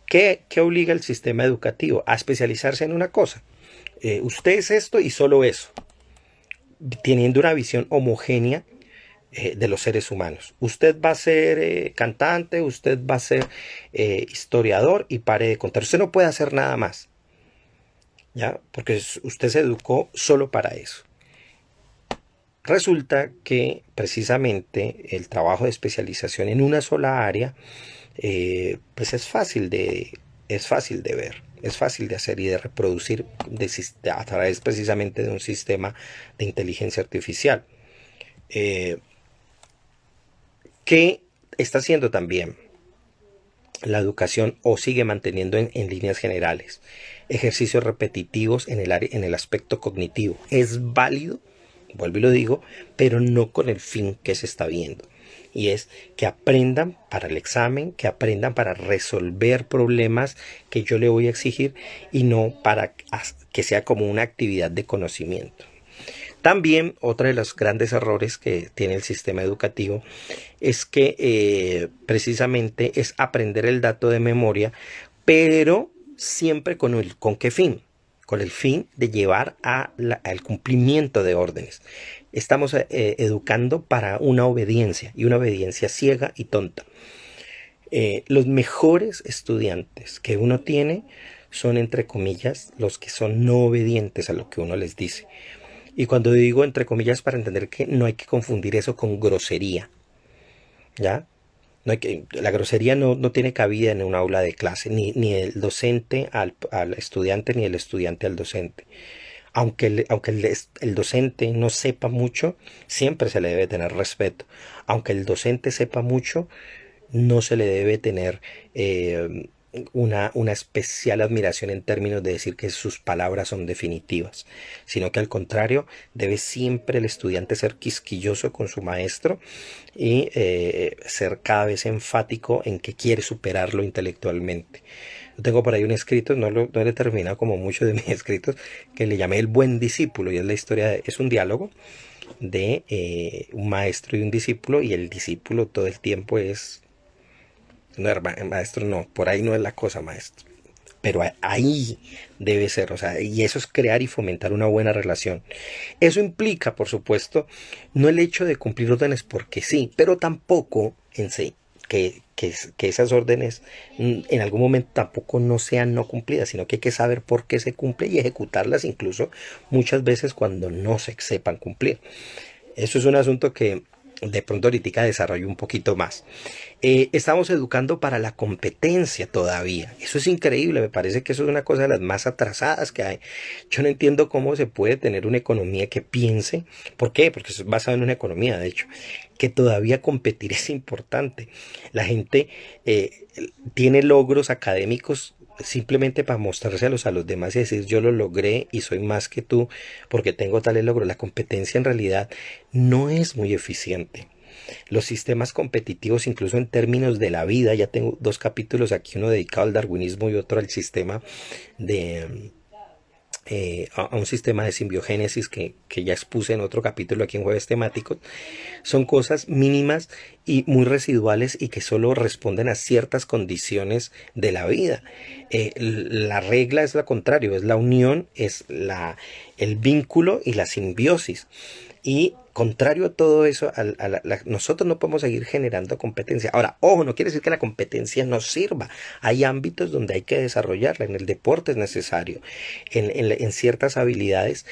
¿Qué obliga el sistema educativo? A especializarse en una cosa. Usted es esto y solo eso, teniendo una visión homogénea de los seres humanos. Usted va a ser cantante, usted va a ser historiador y pare de contar. Usted no puede hacer nada más, ¿ya? Porque usted se educó solo para eso. Resulta que precisamente el trabajo de especialización en una sola área, pues es fácil de ver, es fácil de hacer y de reproducir a través precisamente de un sistema de inteligencia artificial. ¿Qué está haciendo también la educación, o sigue manteniendo en líneas generales? Ejercicios repetitivos en el aspecto cognitivo. Es válido, vuelvo y lo digo, pero no con el fin que se está viendo. Y es que aprendan para el examen, que aprendan para resolver problemas que yo le voy a exigir, y no para que sea como una actividad de conocimiento. También otro de los grandes errores que tiene el sistema educativo es que precisamente es aprender el dato de memoria, pero siempre con qué fin, con el fin de llevar al cumplimiento de órdenes. Estamos educando para una obediencia, y una obediencia ciega y tonta. Los mejores estudiantes que uno tiene son, entre comillas, los que son no obedientes a lo que uno les dice. Y cuando digo entre comillas, para entender que no hay que confundir eso con grosería, ¿ya? La grosería no tiene cabida en un aula de clase, ni el docente al estudiante, ni el estudiante al docente. Aunque el docente no sepa mucho, siempre se le debe tener respeto. Aunque el docente sepa mucho, no se le debe tener una especial admiración en términos de decir que sus palabras son definitivas, sino que al contrario, debe siempre el estudiante ser quisquilloso con su maestro y ser cada vez enfático en que quiere superarlo intelectualmente. Yo tengo por ahí un escrito, no lo he terminado como muchos de mis escritos, que le llamé El buen discípulo, y es la historia, es un diálogo de un maestro y un discípulo, y el discípulo todo el tiempo es: no, maestro, no, por ahí no es la cosa, maestro. Pero ahí debe ser, o sea, y eso es crear y fomentar una buena relación. Eso implica, por supuesto, no el hecho de cumplir órdenes porque sí, pero tampoco en sí que esas órdenes en algún momento tampoco no sean no cumplidas, sino que hay que saber por qué se cumple y ejecutarlas, incluso muchas veces cuando no se sepan cumplir. Eso es un asunto que de pronto ahorita desarrollo un poquito más. Estamos educando para la competencia todavía. Eso es increíble, me parece que eso es una cosa de las más atrasadas que hay. Yo no entiendo cómo se puede tener una economía que piense. ¿Por qué? Porque eso es basado en una economía, de hecho, que todavía competir es importante. La gente tiene logros académicos simplemente para mostrárselos a los demás y decir: yo lo logré y soy más que tú porque tengo tales logros. La competencia en realidad no es muy eficiente. Los sistemas competitivos, incluso en términos de la vida, ya tengo 2 capítulos aquí, uno dedicado al darwinismo y otro al sistema de a un sistema de simbiogénesis que ya expuse en otro capítulo aquí en Jueves Temáticos. Son cosas mínimas y muy residuales y que solo responden a ciertas condiciones de la vida. La regla es lo contrario, es la unión, es el vínculo y la simbiosis. Y contrario a todo eso, nosotros no podemos seguir generando competencia. Ahora, ojo, no quiere decir que la competencia no sirva. Hay ámbitos donde hay que desarrollarla. En el deporte es necesario, en ciertas habilidades,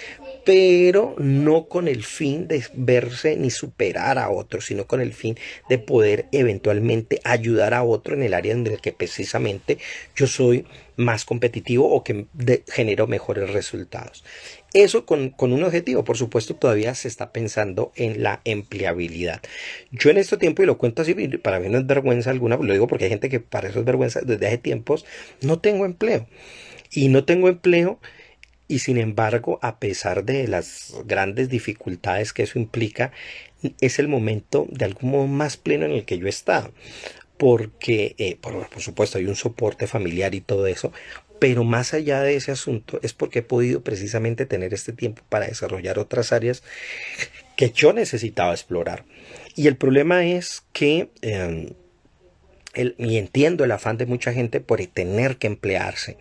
pero no con el fin de verse ni superar a otro, sino con el fin de poder eventualmente ayudar a otro en el área en el que precisamente yo soy más competitivo o que genero mejores resultados. Eso con un objetivo, por supuesto, todavía se está pensando en la empleabilidad. Yo en este tiempo, y lo cuento así, para mí no es vergüenza alguna, lo digo porque hay gente que para eso es vergüenza, desde hace tiempos no tengo empleo. Y no tengo empleo y sin embargo, a pesar de las grandes dificultades que eso implica, es el momento de algún modo más pleno en el que yo he estado. Porque, por supuesto, hay un soporte familiar y todo eso, pero más allá de ese asunto es porque he podido precisamente tener este tiempo para desarrollar otras áreas que yo necesitaba explorar. Y el problema es que y entiendo el afán de mucha gente por tener que emplearse,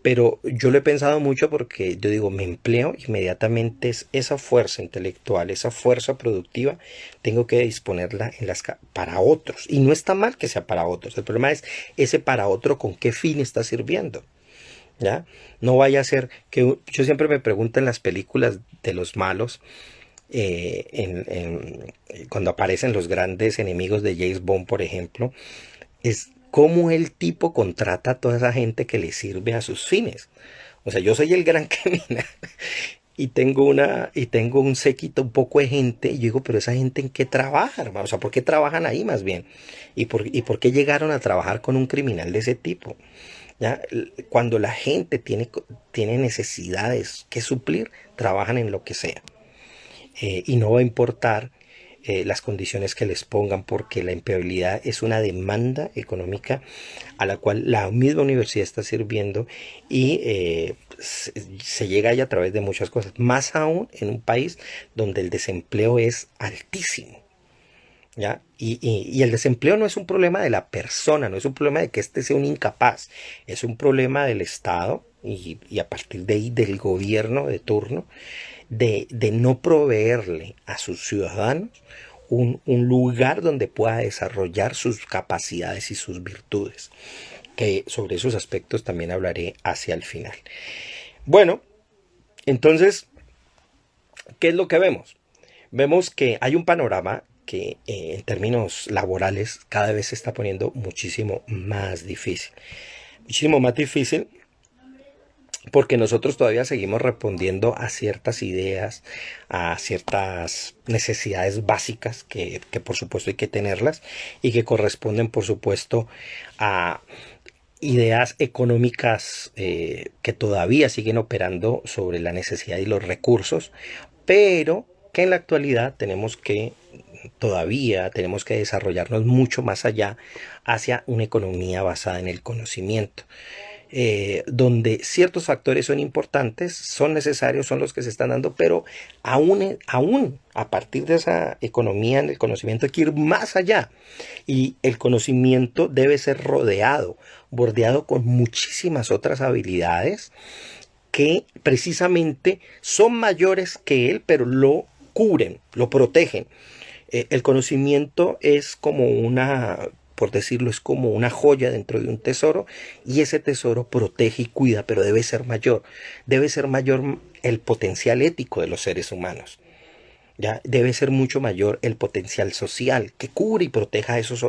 pero yo lo he pensado mucho porque yo digo, me empleo, inmediatamente es esa fuerza intelectual, esa fuerza productiva, tengo que disponerla para otros. Y no está mal que sea para otros, el problema es ese para otro con qué fin está sirviendo. ¿Ya? No vaya a ser que yo siempre me pregunto en las películas de los malos, cuando aparecen los grandes enemigos de James Bond, por ejemplo, es cómo el tipo contrata a toda esa gente que le sirve a sus fines. O sea, yo soy el gran criminal y tengo un séquito un poco de gente y yo digo, pero esa gente en qué trabaja, hermano? O sea, ¿por qué trabajan ahí más bien? Y por qué llegaron a trabajar con un criminal de ese tipo? ¿Ya? Cuando la gente tiene necesidades que suplir, trabajan en lo que sea. Y no va a importar las condiciones que les pongan, porque la empleabilidad es una demanda económica a la cual la misma universidad está sirviendo y se llega ahí a través de muchas cosas, más aún en un país donde el desempleo es altísimo. ¿Ya? Y el desempleo no es un problema de la persona, no es un problema de que éste sea un incapaz, es un problema del Estado y a partir de ahí del gobierno de turno de no proveerle a sus ciudadanos un lugar donde pueda desarrollar sus capacidades y sus virtudes. Que sobre esos aspectos también hablaré hacia el final. Bueno, entonces, ¿qué es lo que vemos? Vemos que hay un panorama que en términos laborales cada vez se está poniendo muchísimo más difícil. Muchísimo más difícil porque nosotros todavía seguimos respondiendo a ciertas ideas, a ciertas necesidades básicas que por supuesto hay que tenerlas y que corresponden por supuesto a ideas económicas que todavía siguen operando sobre la necesidad y los recursos, pero que en la actualidad todavía tenemos que desarrollarnos mucho más allá hacia una economía basada en el conocimiento. Donde ciertos factores son importantes, son necesarios, son los que se están dando, pero aún a partir de esa economía en el conocimiento hay que ir más allá. Y el conocimiento debe ser bordeado con muchísimas otras habilidades que precisamente son mayores que él, pero lo cubren, lo protegen. El conocimiento es como por decirlo, es como una joya dentro de un tesoro y ese tesoro protege y cuida, pero debe ser mayor el potencial ético de los seres humanos. ¿Ya? Debe ser mucho mayor el potencial social que cubre y proteja a esos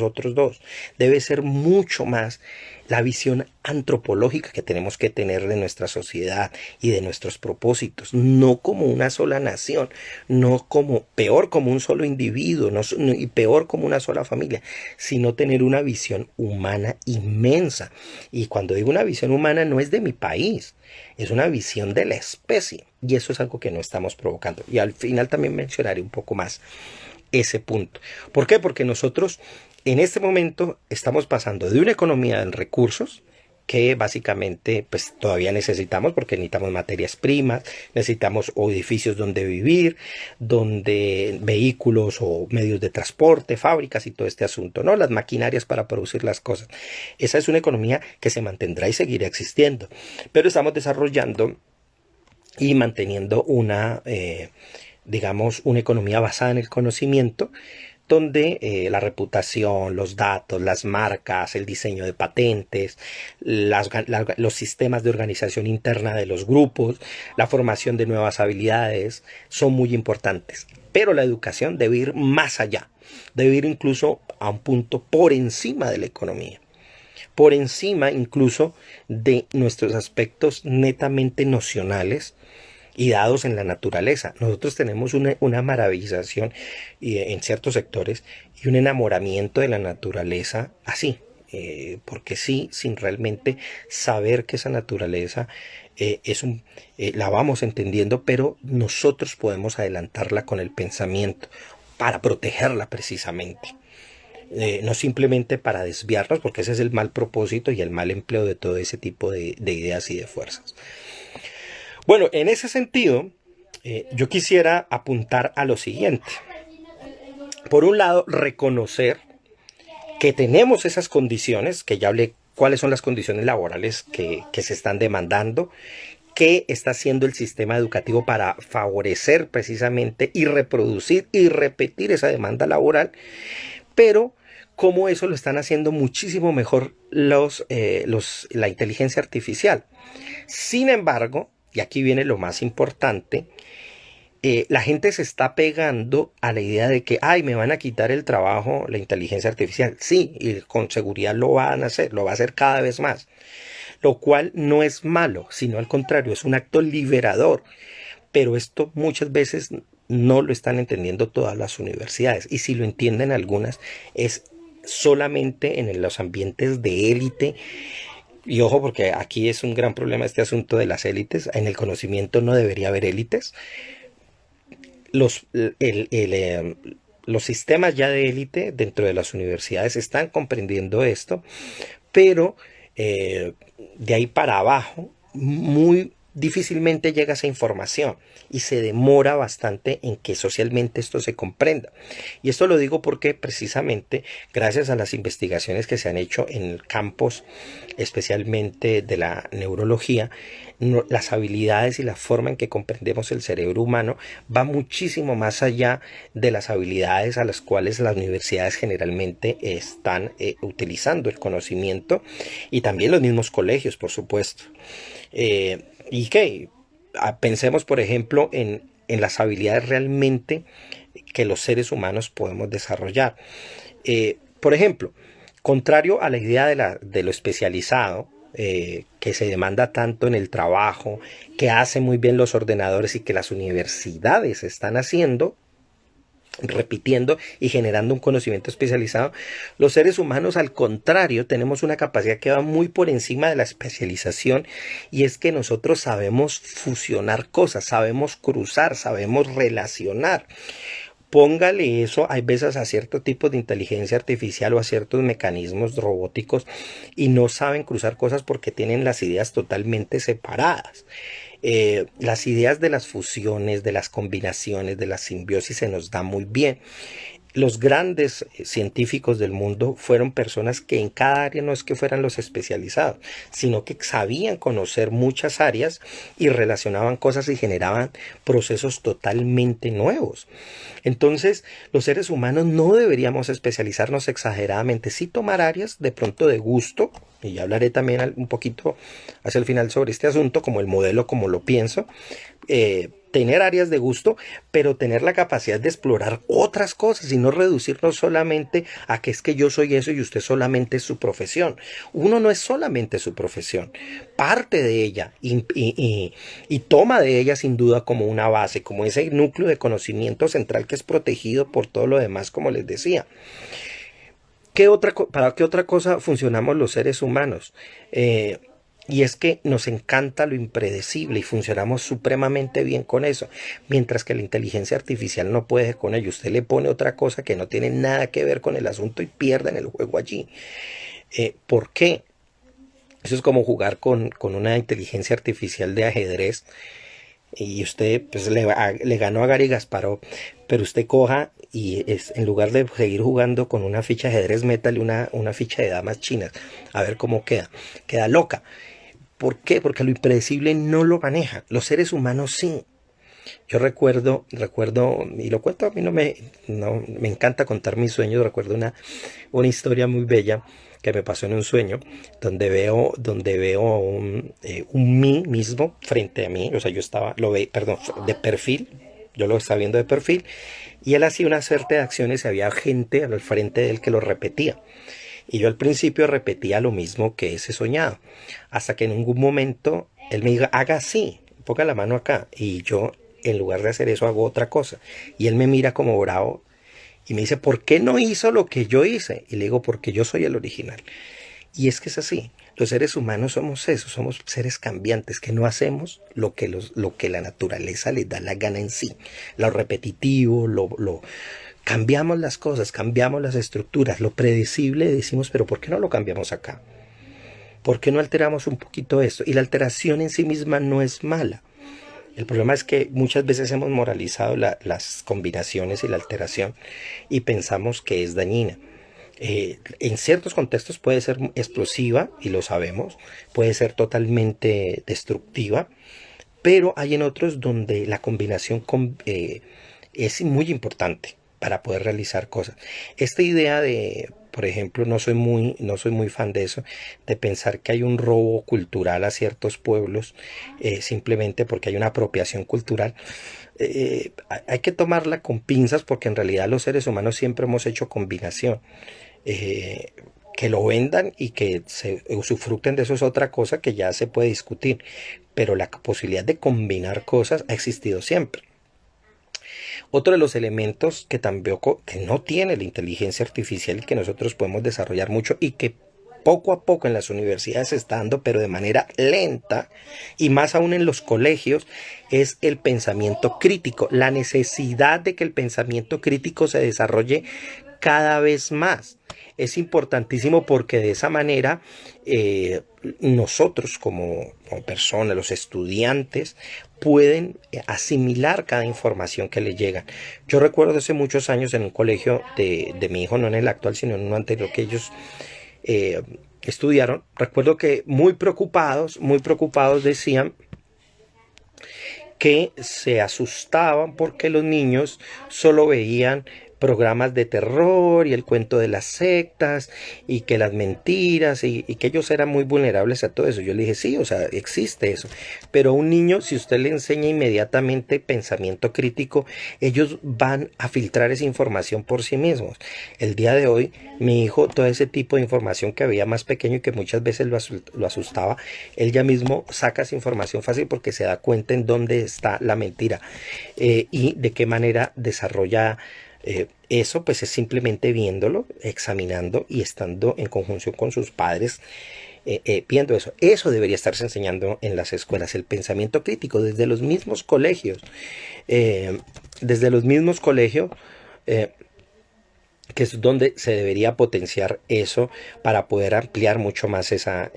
otros dos. Debe ser mucho más la visión antropológica que tenemos que tener de nuestra sociedad y de nuestros propósitos, no como una sola nación, no como peor como un solo individuo y peor como una sola familia, sino tener una visión humana inmensa. Y cuando digo una visión humana no es de mi país, es una visión de la especie. Y eso es algo que no estamos provocando. Y al final también mencionaré un poco más ese punto. ¿Por qué? Porque nosotros en este momento estamos pasando de una economía en recursos que básicamente pues todavía necesitamos porque necesitamos materias primas, necesitamos edificios donde vivir, donde vehículos o medios de transporte, fábricas y todo este asunto, ¿no? Las maquinarias para producir las cosas. Esa es una economía que se mantendrá y seguirá existiendo, pero estamos desarrollando y manteniendo digamos, una economía basada en el conocimiento, donde la reputación, los datos, las marcas, el diseño de patentes, los sistemas de organización interna de los grupos, la formación de nuevas habilidades son muy importantes. Pero la educación debe ir más allá, debe ir incluso a un punto por encima de la economía, por encima incluso de nuestros aspectos netamente nocionales y dados en la naturaleza. Nosotros tenemos una maravillización en ciertos sectores y un enamoramiento de la naturaleza así, porque sí, sin realmente saber que esa naturaleza la vamos entendiendo, pero nosotros podemos adelantarla con el pensamiento para protegerla precisamente. No simplemente para desviarnos, porque ese es el mal propósito y el mal empleo de todo ese tipo de ideas y de fuerzas. Bueno, en ese sentido, yo quisiera apuntar a lo siguiente. Por un lado, reconocer que tenemos esas condiciones, que ya hablé cuáles son las condiciones laborales que se están demandando, qué está haciendo el sistema educativo para favorecer precisamente y reproducir y repetir esa demanda laboral, pero cómo eso lo están haciendo muchísimo mejor la inteligencia artificial. Sin embargo, y aquí viene lo más importante, la gente se está pegando a la idea de que, ay, me van a quitar el trabajo la inteligencia artificial. Sí, y con seguridad lo van a hacer, lo va a hacer cada vez más. Lo cual no es malo, sino al contrario, es un acto liberador. Pero esto muchas veces no lo están entendiendo todas las universidades. Y si lo entienden algunas, es solamente en los ambientes de élite. Y ojo, porque aquí es un gran problema este asunto de las élites. En el conocimiento no debería haber élites. Los sistemas ya de élite dentro de las universidades están comprendiendo esto, pero de ahí para abajo muy difícilmente llega esa información y se demora bastante en que socialmente esto se comprenda. Y esto lo digo porque precisamente gracias a las investigaciones que se han hecho en campos especialmente de la neurología, las habilidades y la forma en que comprendemos el cerebro humano va muchísimo más allá de las habilidades a las cuales las universidades generalmente están utilizando el conocimiento, y también los mismos colegios, por supuesto. Y que pensemos, por ejemplo, en las habilidades realmente que los seres humanos podemos desarrollar. Por ejemplo, contrario a la idea de lo especializado, que se demanda tanto en el trabajo, que hacen muy bien los ordenadores y que las universidades están haciendo, repitiendo y generando un conocimiento especializado, los seres humanos al contrario tenemos una capacidad que va muy por encima de la especialización, y es que nosotros sabemos fusionar cosas, sabemos cruzar, sabemos relacionar. Póngale eso, hay veces a cierto tipo de inteligencia artificial o a ciertos mecanismos robóticos y no saben cruzar cosas porque tienen las ideas totalmente separadas. Las ideas de las fusiones, de las combinaciones, de la simbiosis se nos da muy bien. Los grandes científicos del mundo fueron personas que en cada área no es que fueran los especializados, sino que sabían conocer muchas áreas y relacionaban cosas y generaban procesos totalmente nuevos. Entonces, los seres humanos no deberíamos especializarnos exageradamente, sí tomar áreas de pronto de gusto, y ya hablaré también un poquito hacia el final sobre este asunto, como el modelo, como lo pienso, tener áreas de gusto, pero tener la capacidad de explorar otras cosas y no reducirnos solamente a que es que yo soy eso y usted solamente es su profesión. Uno no es solamente su profesión, parte de ella y toma de ella sin duda como una base, como ese núcleo de conocimiento central que es protegido por todo lo demás, como les decía. ¿Para qué otra cosa funcionamos los seres humanos? Y es que nos encanta lo impredecible y funcionamos supremamente bien con eso, mientras que la inteligencia artificial no puede con ello. Usted le pone otra cosa que no tiene nada que ver con el asunto y pierden el juego allí. ¿Por qué? Eso es como jugar con una inteligencia artificial de ajedrez y usted pues le ganó a Gary Kasparov, pero usted coja y en lugar de seguir jugando con una ficha de ajedrez, métale una ficha de damas chinas, a ver cómo queda. Queda loca. ¿Por qué? Porque lo impredecible no lo maneja. Los seres humanos sí. Yo recuerdo, y lo cuento, a mí no, me encanta contar mis sueños. Recuerdo una historia muy bella que me pasó en un sueño, donde veo un mí mismo frente a mí. O sea, yo estaba, perdón, de perfil, yo lo estaba viendo de perfil, y él hacía una suerte de acciones y había gente al frente de él que lo repetía. Y yo al principio repetía lo mismo que ese soñado, hasta que en algún momento él me diga, haga así, ponga la mano acá, y yo en lugar de hacer eso hago otra cosa. Y él me mira como bravo y me dice, ¿por qué no hizo lo que yo hice? Y le digo, porque yo soy el original. Y es que es así. Los seres humanos somos eso, somos seres cambiantes, que no hacemos lo que la naturaleza les da la gana en sí. Lo repetitivo, cambiamos las cosas, cambiamos las estructuras, lo predecible decimos, pero ¿por qué no lo cambiamos acá? ¿Por qué no alteramos un poquito esto? Y la alteración en sí misma no es mala. El problema es que muchas veces hemos moralizado las combinaciones y la alteración y pensamos que es dañina. En ciertos contextos puede ser explosiva, y lo sabemos, puede ser totalmente destructiva, pero hay en otros donde la combinación es muy importante para poder realizar cosas. Esta idea de, por ejemplo, no soy muy fan de eso, de pensar que hay un robo cultural a ciertos pueblos, simplemente porque hay una apropiación cultural. Hay que tomarla con pinzas, porque en realidad los seres humanos siempre hemos hecho combinación. Eh, que lo vendan y que se usufructen de eso es otra cosa que ya se puede discutir, pero la posibilidad de combinar cosas ha existido siempre. Otro de los elementos que tampoco, que no tiene la inteligencia artificial y que nosotros podemos desarrollar mucho y que poco a poco en las universidades se está dando, pero de manera lenta, y más aún en los colegios, es el pensamiento crítico, la necesidad de que el pensamiento crítico se desarrolle cada vez más. Es importantísimo porque de esa manera nosotros como personas, los estudiantes, pueden asimilar cada información que les llega. Yo recuerdo hace muchos años en un colegio de mi hijo, no en el actual, sino en uno anterior que ellos eh, estudiaron. Recuerdo que muy preocupados decían que se asustaban porque los niños solo veían programas de terror y el cuento de las sectas y que las mentiras y que ellos eran muy vulnerables a todo eso. Yo le dije, sí, o sea, existe eso. Pero a un niño, si usted le enseña inmediatamente pensamiento crítico, ellos van a filtrar esa información por sí mismos. El día de hoy, mi hijo, todo ese tipo de información que había más pequeño y que muchas veces lo asustaba, él ya mismo saca esa información fácil porque se da cuenta en dónde está la mentira, y de qué manera desarrolla eso. Pues es simplemente viéndolo, examinando y estando en conjunción con sus padres, viendo eso. Eso debería estarse enseñando en las escuelas, el pensamiento crítico, desde los mismos colegios. Eh, desde los mismos colegios, eh, que es donde se debería potenciar eso para poder ampliar mucho más esa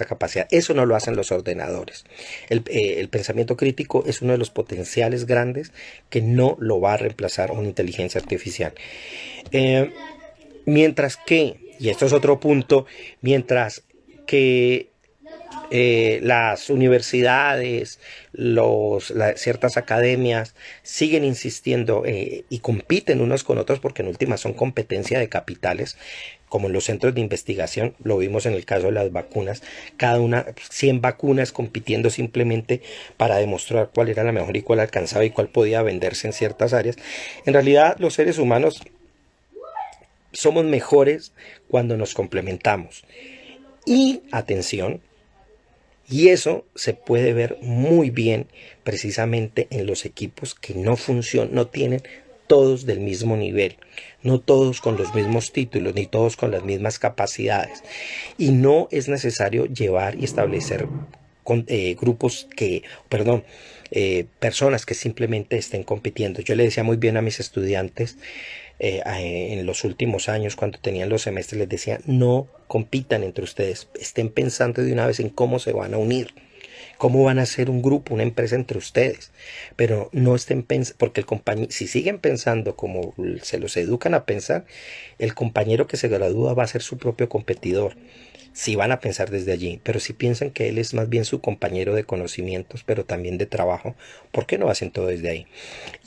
capacidad. Eso no lo hacen los ordenadores. El pensamiento crítico es uno de los potenciales grandes que no lo va a reemplazar una inteligencia artificial. Eh, Mientras que, y esto es otro punto, mientras que las universidades, ciertas academias siguen insistiendo, y compiten unos con otros porque en última son competencia de capitales, como en los centros de investigación, lo vimos en el caso de las vacunas, cada una, 100 vacunas compitiendo simplemente para demostrar cuál era la mejor y cuál alcanzaba y cuál podía venderse en ciertas áreas. En realidad los seres humanos somos mejores cuando nos complementamos. Y atención, y eso se puede ver muy bien precisamente en los equipos que no funcionan, no tienen todos del mismo nivel, no todos con los mismos títulos, ni todos con las mismas capacidades. Y no es necesario llevar y establecer grupos personas que simplemente estén compitiendo. Yo le decía muy bien a mis estudiantes, en los últimos años, cuando tenían los semestres, les decía, no compitan entre ustedes, estén pensando de una vez en cómo se van a unir, ¿Cómo van a hacer un grupo, una empresa entre ustedes? Pero no estén pensando, porque si siguen pensando como se los educan a pensar, el compañero que se gradúa va a ser su propio competidor. Si van a pensar desde allí, pero si piensan que él es más bien su compañero de conocimientos, pero también de trabajo, ¿por qué no hacen todo desde ahí?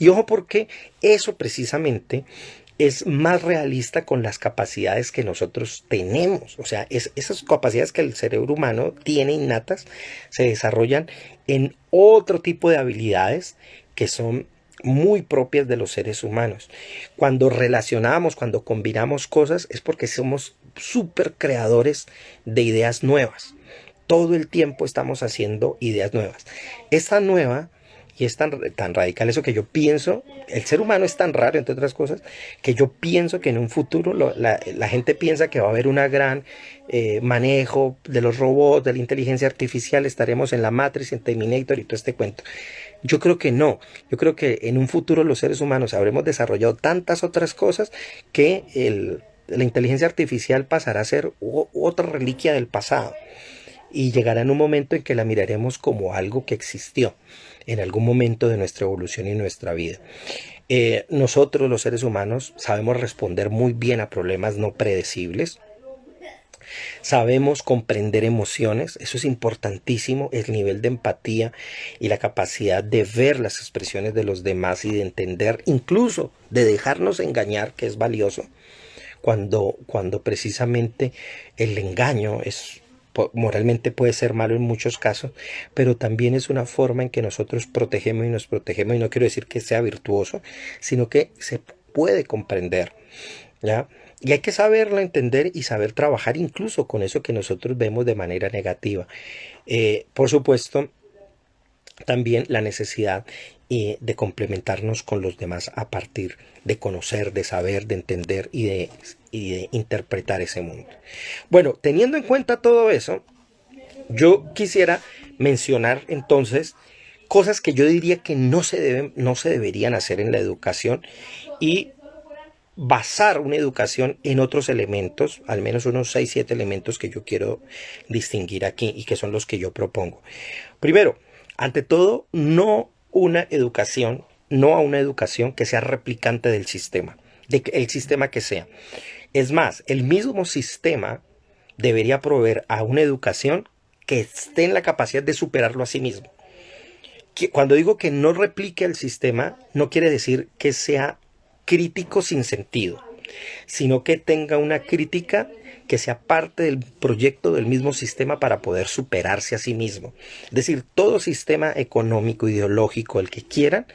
Y ojo, porque eso precisamente es más realista con las capacidades que nosotros tenemos. O sea, esas capacidades que el cerebro humano tiene innatas se desarrollan en otro tipo de habilidades que son muy propias de los seres humanos. Cuando relacionamos, cuando combinamos cosas, es porque somos súper creadores de ideas nuevas. Todo el tiempo estamos haciendo ideas nuevas. Esta nueva y es tan radical eso que yo pienso, el ser humano es tan raro, entre otras cosas, que yo pienso que en un futuro la gente piensa que va a haber una gran manejo de los robots, de la inteligencia artificial, estaremos en la Matrix, en Terminator y todo este cuento. Yo creo que no, yo creo que en un futuro los seres humanos habremos desarrollado tantas otras cosas que la inteligencia artificial pasará a ser otra reliquia del pasado y llegará en un momento en que la miraremos como algo que existió en algún momento de nuestra evolución y nuestra vida. Nosotros los seres humanos sabemos responder muy bien a problemas no predecibles, sabemos comprender emociones, eso es importantísimo, el nivel de empatía y la capacidad de ver las expresiones de los demás y de entender, incluso de dejarnos engañar, que es valioso, cuando precisamente el engaño es moralmente puede ser malo en muchos casos, pero también es una forma en que nosotros protegemos y nos protegemos, y no quiero decir que sea virtuoso, sino que se puede comprender, ¿ya? Y hay que saberlo entender y saber trabajar incluso con eso que nosotros vemos de manera negativa. Por supuesto, también la necesidad de complementarnos con los demás a partir de conocer, de saber, de entender y de interpretar ese mundo. Bueno, teniendo en cuenta todo eso, yo quisiera mencionar entonces cosas que yo diría que no se deberían hacer en la educación y basar una educación en otros elementos, al menos unos 6 7 elementos que yo quiero distinguir aquí y que son los que yo propongo. Primero, ante todo, no a una educación que sea replicante del sistema, el sistema que sea. Es más, el mismo sistema debería proveer a una educación que esté en la capacidad de superarlo a sí mismo. Cuando digo que no replique el sistema, no quiere decir que sea crítico sin sentido, sino que tenga una crítica que sea parte del proyecto del mismo sistema para poder superarse a sí mismo. Es decir, todo sistema económico, ideológico, el que quieran,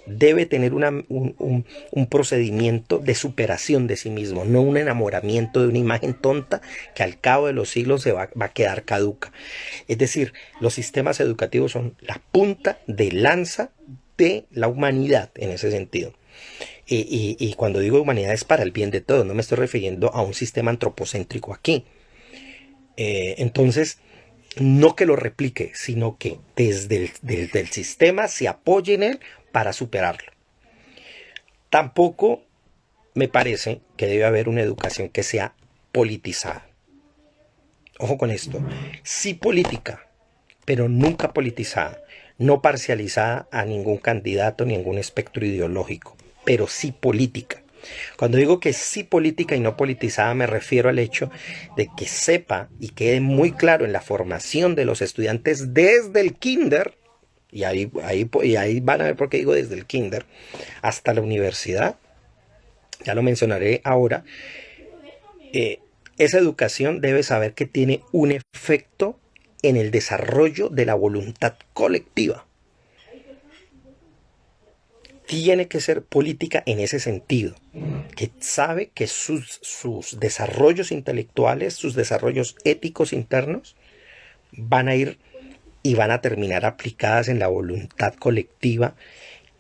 debe tener un procedimiento de superación de sí mismo, no un enamoramiento de una imagen tonta que al cabo de los siglos va a quedar caduca. Es decir, los sistemas educativos son la punta de lanza de la humanidad en ese sentido. Y cuando digo humanidad es para el bien de todos, no me estoy refiriendo a un sistema antropocéntrico aquí. Entonces, no que lo replique, sino que desde el sistema se apoye en él para superarlo. Tampoco me parece que debe haber una educación que sea politizada. Ojo con esto, sí política, pero nunca politizada, no parcializada a ningún candidato ni a ningún espectro ideológico, pero sí política. Cuando digo que sí política y no politizada, me refiero al hecho de que sepa y quede muy claro en la formación de los estudiantes desde el kinder, y ahí van a ver por qué digo desde el kinder, hasta la universidad, ya lo mencionaré ahora. Esa educación debe saber que tiene un efecto en el desarrollo de la voluntad colectiva. Tiene que ser política en ese sentido, que sabe que sus desarrollos intelectuales, sus desarrollos éticos internos van a ir y van a terminar aplicadas en la voluntad colectiva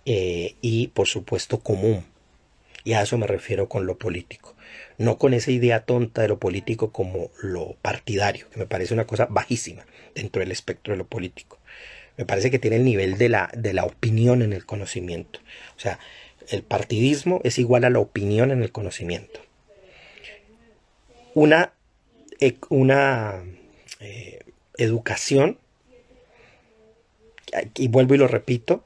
y por supuesto común. Y a eso me refiero con lo político. No con esa idea tonta de lo político como lo partidario, que me parece una cosa bajísima dentro del espectro de lo político. Me parece que tiene el nivel de la opinión en el conocimiento. O sea, el partidismo es igual a la opinión en el conocimiento. Una educación y vuelvo y lo repito,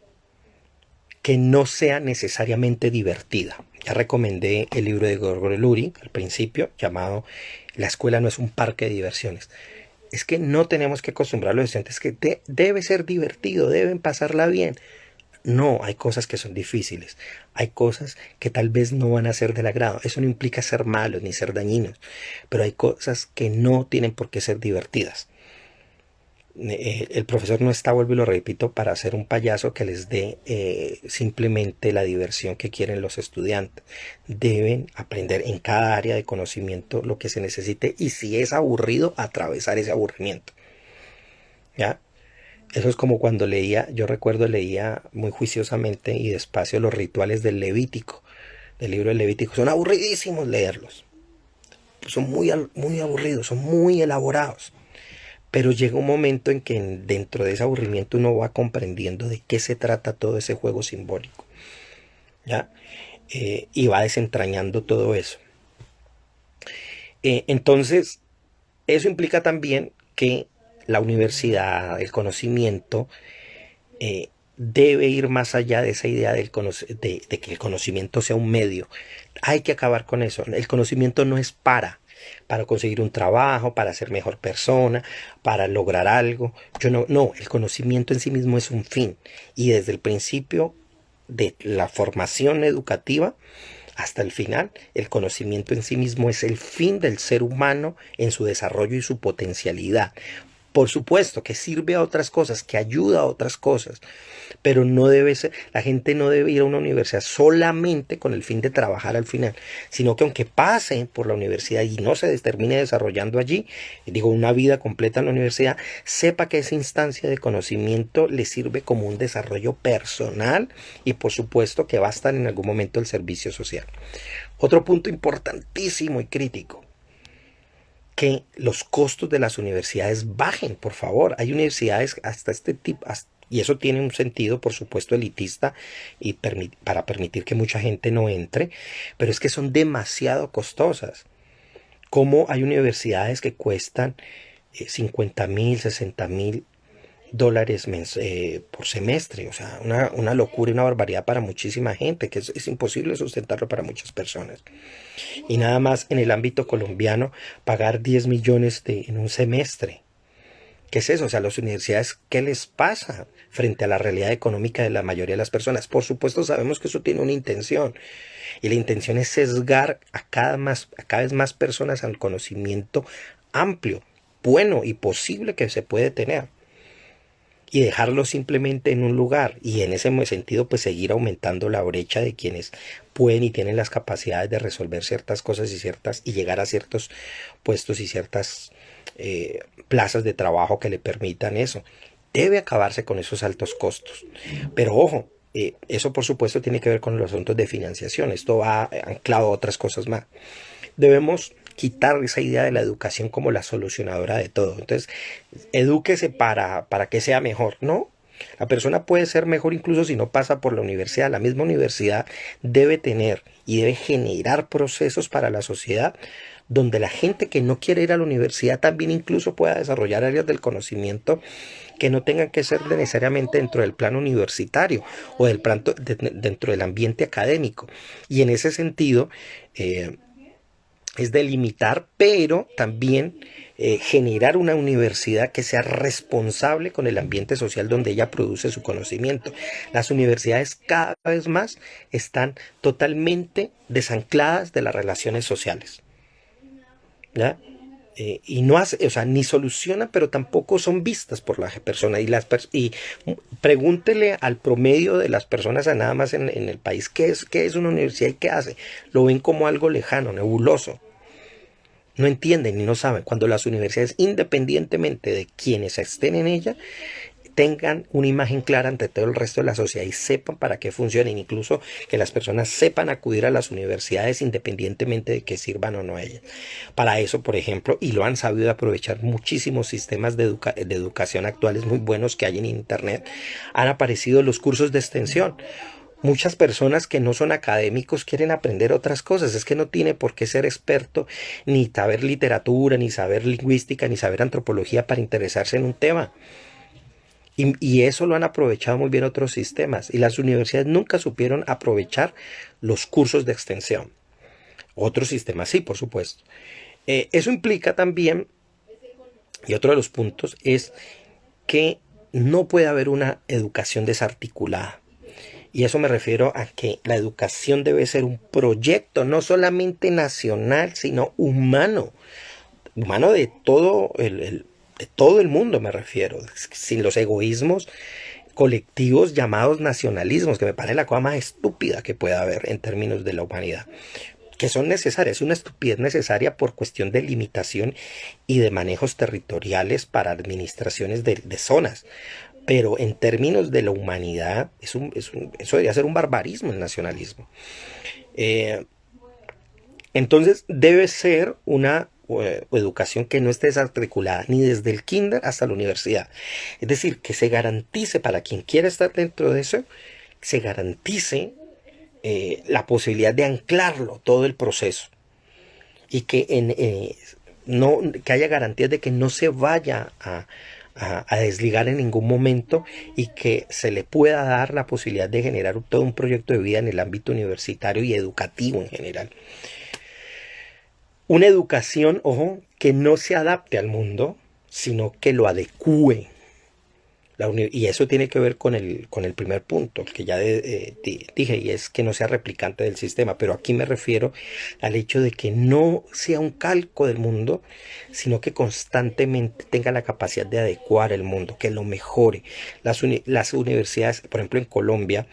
que no sea necesariamente divertida. Ya recomendé el libro de Gregor Lurie al principio, llamado La escuela no es un parque de diversiones. Es que no tenemos que acostumbrar a los estudiantes que debe ser divertido, deben pasarla bien. No, hay cosas que son difíciles, hay cosas que tal vez no van a ser del agrado. Eso no implica ser malos ni ser dañinos, pero hay cosas que no tienen por qué ser divertidas. El profesor no está, vuelvo y lo repito, para hacer un payaso que les dé simplemente la diversión que quieren los estudiantes. Deben aprender en cada área de conocimiento lo que se necesite y si es aburrido, atravesar ese aburrimiento. ¿Ya? Eso es como cuando leía, yo recuerdo leía muy juiciosamente y despacio los rituales del Levítico, del libro del Levítico. Son aburridísimos leerlos. Son muy aburridos, son muy elaborados. Pero llega un momento en que dentro de ese aburrimiento uno va comprendiendo de qué se trata todo ese juego simbólico. ¿Ya? Y va desentrañando todo eso. Entonces, eso implica también que la universidad, el conocimiento, debe ir más allá de esa idea de que el conocimiento sea un medio. Hay que acabar con eso. El conocimiento no es para conseguir un trabajo, para ser mejor persona, para lograr algo. No, el conocimiento en sí mismo es un fin. Y desde el principio de la formación educativa hasta el final, el conocimiento en sí mismo es el fin del ser humano en su desarrollo y su potencialidad. Por supuesto que sirve a otras cosas, que ayuda a otras cosas, pero no debe ser, la gente no debe ir a una universidad solamente con el fin de trabajar al final, sino que aunque pase por la universidad y no se termine desarrollando allí, digo, una vida completa en la universidad, sepa que esa instancia de conocimiento le sirve como un desarrollo personal y por supuesto que va a estar en algún momento el servicio social. Otro punto importantísimo y crítico, que los costos de las universidades bajen, por favor. Hay universidades hasta este tipo, y eso tiene un sentido, por supuesto, elitista y para permitir que mucha gente no entre, pero es que son demasiado costosas. Como hay universidades que cuestan 50,000, 60,000 dólares por semestre, o sea, una locura y una barbaridad para muchísima gente, que es imposible sustentarlo para muchas personas. Y nada más en el ámbito colombiano, pagar 10 millones en un semestre. ¿Qué es eso? O sea, las universidades, ¿qué les pasa frente a la realidad económica de la mayoría de las personas? Por supuesto, sabemos que eso tiene una intención. Y la intención es sesgar a cada vez más personas al conocimiento amplio, bueno y posible que se puede tener. Y dejarlo simplemente en un lugar y en ese sentido pues seguir aumentando la brecha de quienes pueden y tienen las capacidades de resolver ciertas cosas y llegar a ciertos puestos y ciertas plazas de trabajo que le permitan eso. Debe acabarse con esos altos costos, pero ojo, eso por supuesto tiene que ver con los asuntos de financiación. Esto va anclado a otras cosas más. Debemos quitar esa idea de la educación como la solucionadora de todo. Entonces, edúquese para que sea mejor, ¿no? La persona puede ser mejor incluso si no pasa por la universidad. La misma universidad debe tener y debe generar procesos para la sociedad donde la gente que no quiere ir a la universidad también incluso pueda desarrollar áreas del conocimiento que no tengan que ser necesariamente dentro del plano universitario o dentro del ambiente académico. Y en ese sentido, es delimitar, pero también generar una universidad que sea responsable con el ambiente social donde ella produce su conocimiento. Las universidades cada vez más están totalmente desancladas de las relaciones sociales, ¿ya? Y no hace, o sea, ni solucionan, pero tampoco son vistas por la persona. Y pregúntele al promedio de las personas a nada más en el país qué es una universidad y qué hace. Lo ven como algo lejano, nebuloso. No entienden ni no saben. Cuando las universidades, independientemente de quienes estén en ella, tengan una imagen clara ante todo el resto de la sociedad y sepan para qué funcionan, incluso que las personas sepan acudir a las universidades independientemente de que sirvan o no a ellas. Para eso, por ejemplo, y lo han sabido aprovechar muchísimos sistemas de educación actuales muy buenos que hay en internet, han aparecido los cursos de extensión. Muchas personas que no son académicos quieren aprender otras cosas. Es que no tiene por qué ser experto, ni saber literatura, ni saber lingüística, ni saber antropología para interesarse en un tema. Y eso lo han aprovechado muy bien otros sistemas. Y las universidades nunca supieron aprovechar los cursos de extensión. Otros sistemas sí, por supuesto. Eso implica también, y otro de los puntos, es que no puede haber una educación desarticulada. Y eso me refiero a que la educación debe ser un proyecto no solamente nacional, sino humano. Humano de todo el mundo me refiero, sin los egoísmos colectivos llamados nacionalismos, que me parece la cosa más estúpida que pueda haber en términos de la humanidad, que son necesarias, es una estupidez necesaria por cuestión de limitación y de manejos territoriales para administraciones de zonas. Pero en términos de la humanidad, eso debería ser un barbarismo el nacionalismo. Eh, entonces debe ser una educación que no esté desarticulada ni desde el kinder hasta la universidad. Es decir, que se garantice para quien quiera estar dentro de eso, se garantice la posibilidad de anclarlo todo el proceso y que, no, que haya garantías de que no se vaya a desligar en ningún momento y que se le pueda dar la posibilidad de generar todo un proyecto de vida en el ámbito universitario y educativo en general. Una educación, ojo, que no se adapte al mundo, sino que lo adecúe. Y eso tiene que ver con el primer punto, el que ya dije, y es que no sea replicante del sistema. Pero aquí me refiero al hecho de que no sea un calco del mundo, sino que constantemente tenga la capacidad de adecuar el mundo, que lo mejore. Las universidades, por ejemplo en Colombia,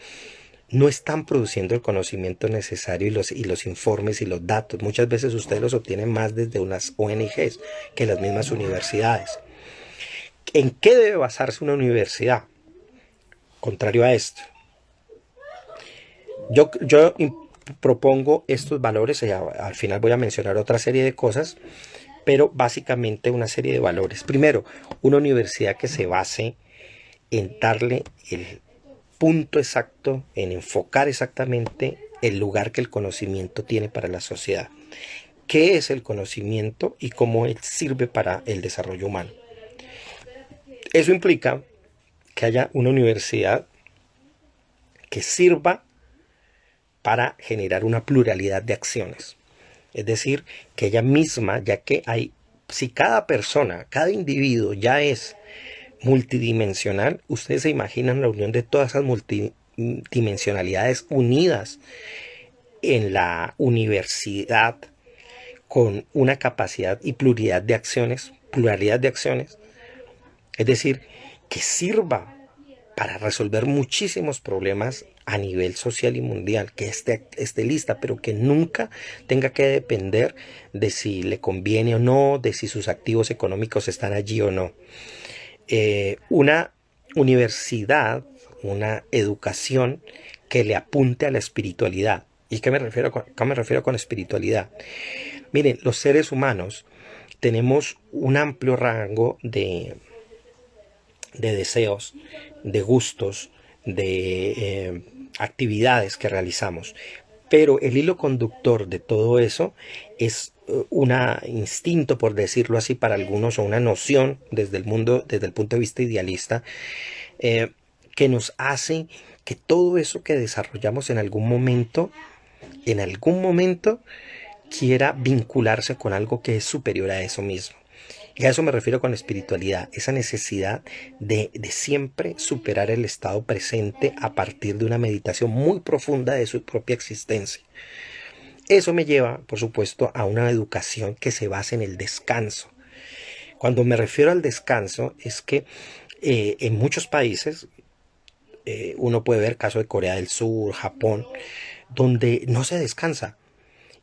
no están produciendo el conocimiento necesario y los informes y los datos. Muchas veces ustedes los obtienen más desde unas ONGs que las mismas universidades. ¿En qué debe basarse una universidad? Contrario a esto. Yo propongo estos valores, al final voy a mencionar otra serie de cosas, pero básicamente una serie de valores. Primero, una universidad que se base en darle el punto exacto, en enfocar exactamente el lugar que el conocimiento tiene para la sociedad. ¿Qué es el conocimiento y cómo él sirve para el desarrollo humano? Eso implica que haya una universidad que sirva para generar una pluralidad de acciones. Es decir, que ella misma, ya que si cada persona, cada individuo ya es multidimensional, ustedes se imaginan la unión de todas esas multidimensionalidades unidas en la universidad con una capacidad y pluralidad de acciones, es decir, que sirva para resolver muchísimos problemas a nivel social y mundial, que esté lista, pero que nunca tenga que depender de si le conviene o no, de si sus activos económicos están allí o no. Una universidad, una educación que le apunte a la espiritualidad. ¿Y qué me refiero con espiritualidad? Miren, los seres humanos tenemos un amplio rango de deseos, de gustos, de actividades que realizamos. Pero el hilo conductor de todo eso es un instinto, por decirlo así, para algunos, o una noción desde el punto de vista idealista, que nos hace que todo eso que desarrollamos en algún momento, quiera vincularse con algo que es superior a eso mismo. Y a eso me refiero con espiritualidad, esa necesidad de siempre superar el estado presente a partir de una meditación muy profunda de su propia existencia. Eso me lleva, por supuesto, a una educación que se basa en el descanso. Cuando me refiero al descanso es que en muchos países, uno puede ver el caso de Corea del Sur, Japón, donde no se descansa.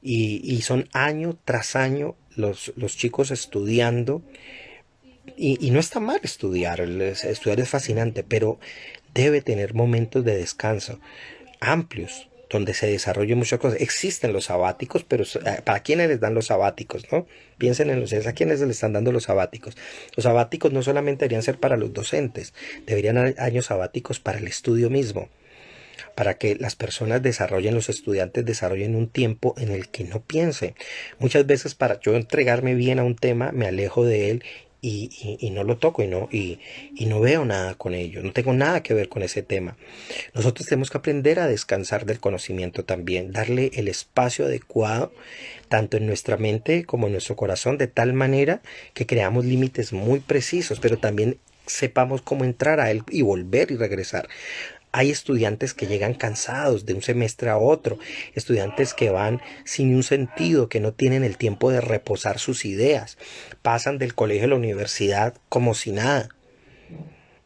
Y son año tras año los chicos estudiando. Y no está mal estudiar es fascinante, pero debe tener momentos de descanso amplios, donde se desarrollen muchas cosas. Existen los sabáticos, pero ¿para quiénes les dan los sabáticos, no? Piensen en ustedes, ¿a quiénes les están dando los sabáticos? Los sabáticos no solamente deberían ser para los docentes, deberían haber años sabáticos para el estudio mismo, para que las personas los estudiantes desarrollen un tiempo en el que no piense. Muchas veces para yo entregarme bien a un tema me alejo de él y no lo toco y no veo nada con ello, no tengo nada que ver con ese tema. Nosotros tenemos que aprender a descansar del conocimiento también, darle el espacio adecuado tanto en nuestra mente como en nuestro corazón, de tal manera que creamos límites muy precisos, pero también sepamos cómo entrar a él y volver y regresar. Hay estudiantes que llegan cansados de un semestre a otro, estudiantes que van sin un sentido, que no tienen el tiempo de reposar sus ideas, pasan del colegio a la universidad como si nada,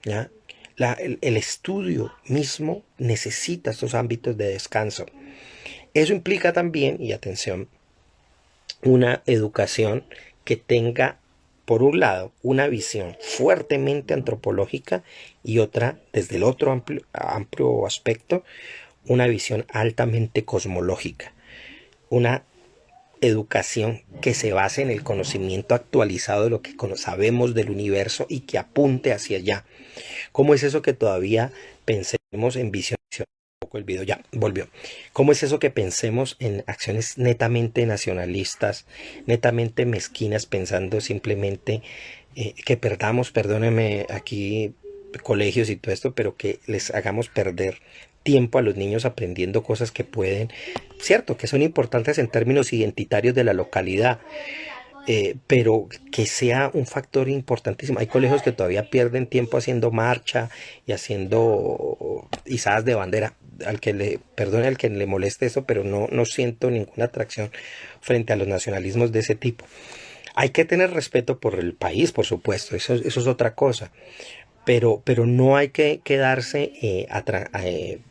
¿ya? El estudio mismo necesita estos ámbitos de descanso. Eso implica también, y atención, una educación que tenga, por un lado, una visión fuertemente antropológica y otra, desde el otro amplio aspecto, una visión altamente cosmológica. Una educación que se base en el conocimiento actualizado de lo que sabemos del universo y que apunte hacia allá. ¿Cómo es eso que todavía pensemos en visión? El video ya volvió. ¿Cómo es eso que pensemos en acciones netamente nacionalistas, netamente mezquinas, pensando simplemente que perdamos, perdónenme aquí, colegios y todo esto, pero que les hagamos perder tiempo a los niños aprendiendo cosas que pueden, cierto, que son importantes en términos identitarios de la localidad, pero que sea un factor importantísimo. Hay colegios que todavía pierden tiempo haciendo marcha y haciendo izadas de bandera. Al que le, perdone al que le moleste eso, pero no siento ninguna atracción frente a los nacionalismos de ese tipo. Hay que tener respeto por el país, por supuesto, eso es otra cosa, pero no hay que quedarse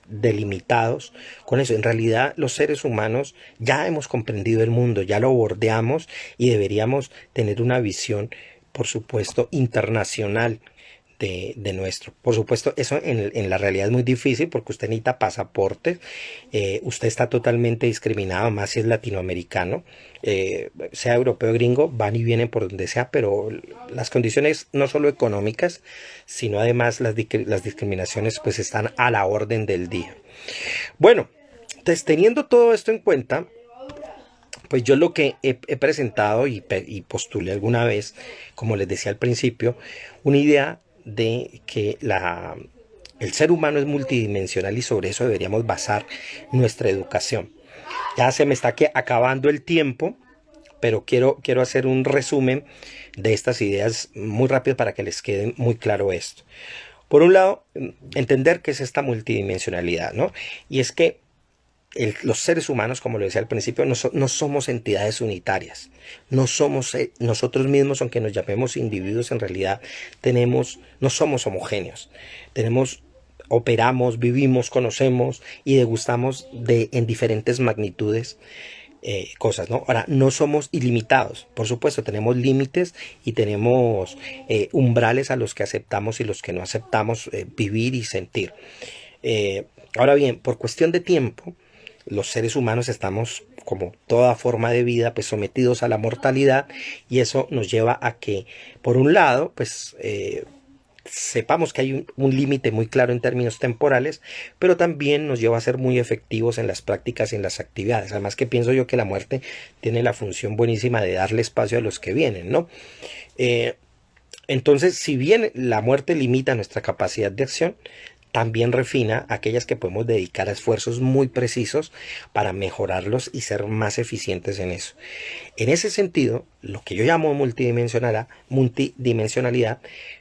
delimitados con eso. En realidad los seres humanos ya hemos comprendido el mundo, ya lo bordeamos y deberíamos tener una visión, por supuesto, internacional de nuestro. Por supuesto, eso en la realidad es muy difícil porque usted necesita pasaporte, usted está totalmente discriminado, más si es latinoamericano, sea europeo o gringo, van y vienen por donde sea, pero las condiciones no solo económicas, sino además las discriminaciones pues están a la orden del día. Bueno, entonces teniendo todo esto en cuenta, pues yo lo que he presentado y postulé alguna vez, como les decía al principio, una idea de que el ser humano es multidimensional y sobre eso deberíamos basar nuestra educación. Ya se me está acabando el tiempo, pero quiero hacer un resumen de estas ideas muy rápido para que les quede muy claro esto. Por un lado, entender qué es esta multidimensionalidad, ¿no? Y es que los seres humanos, como lo decía al principio, no somos entidades unitarias. No somos nosotros mismos, aunque nos llamemos individuos, en realidad no somos homogéneos. Operamos, vivimos, conocemos y degustamos en diferentes magnitudes cosas, ¿no? Ahora, no somos ilimitados, por supuesto, tenemos límites y tenemos umbrales a los que aceptamos y los que no aceptamos vivir y sentir. Ahora bien, por cuestión de tiempo, los seres humanos estamos, como toda forma de vida, pues sometidos a la mortalidad y eso nos lleva a que, por un lado, pues sepamos que hay un límite muy claro en términos temporales, pero también nos lleva a ser muy efectivos en las prácticas y en las actividades. Además que pienso yo que la muerte tiene la función buenísima de darle espacio a los que vienen, ¿no? Entonces, si bien la muerte limita nuestra capacidad de acción, también refina aquellas que podemos dedicar a esfuerzos muy precisos para mejorarlos y ser más eficientes en eso. En ese sentido, lo que yo llamo multidimensionalidad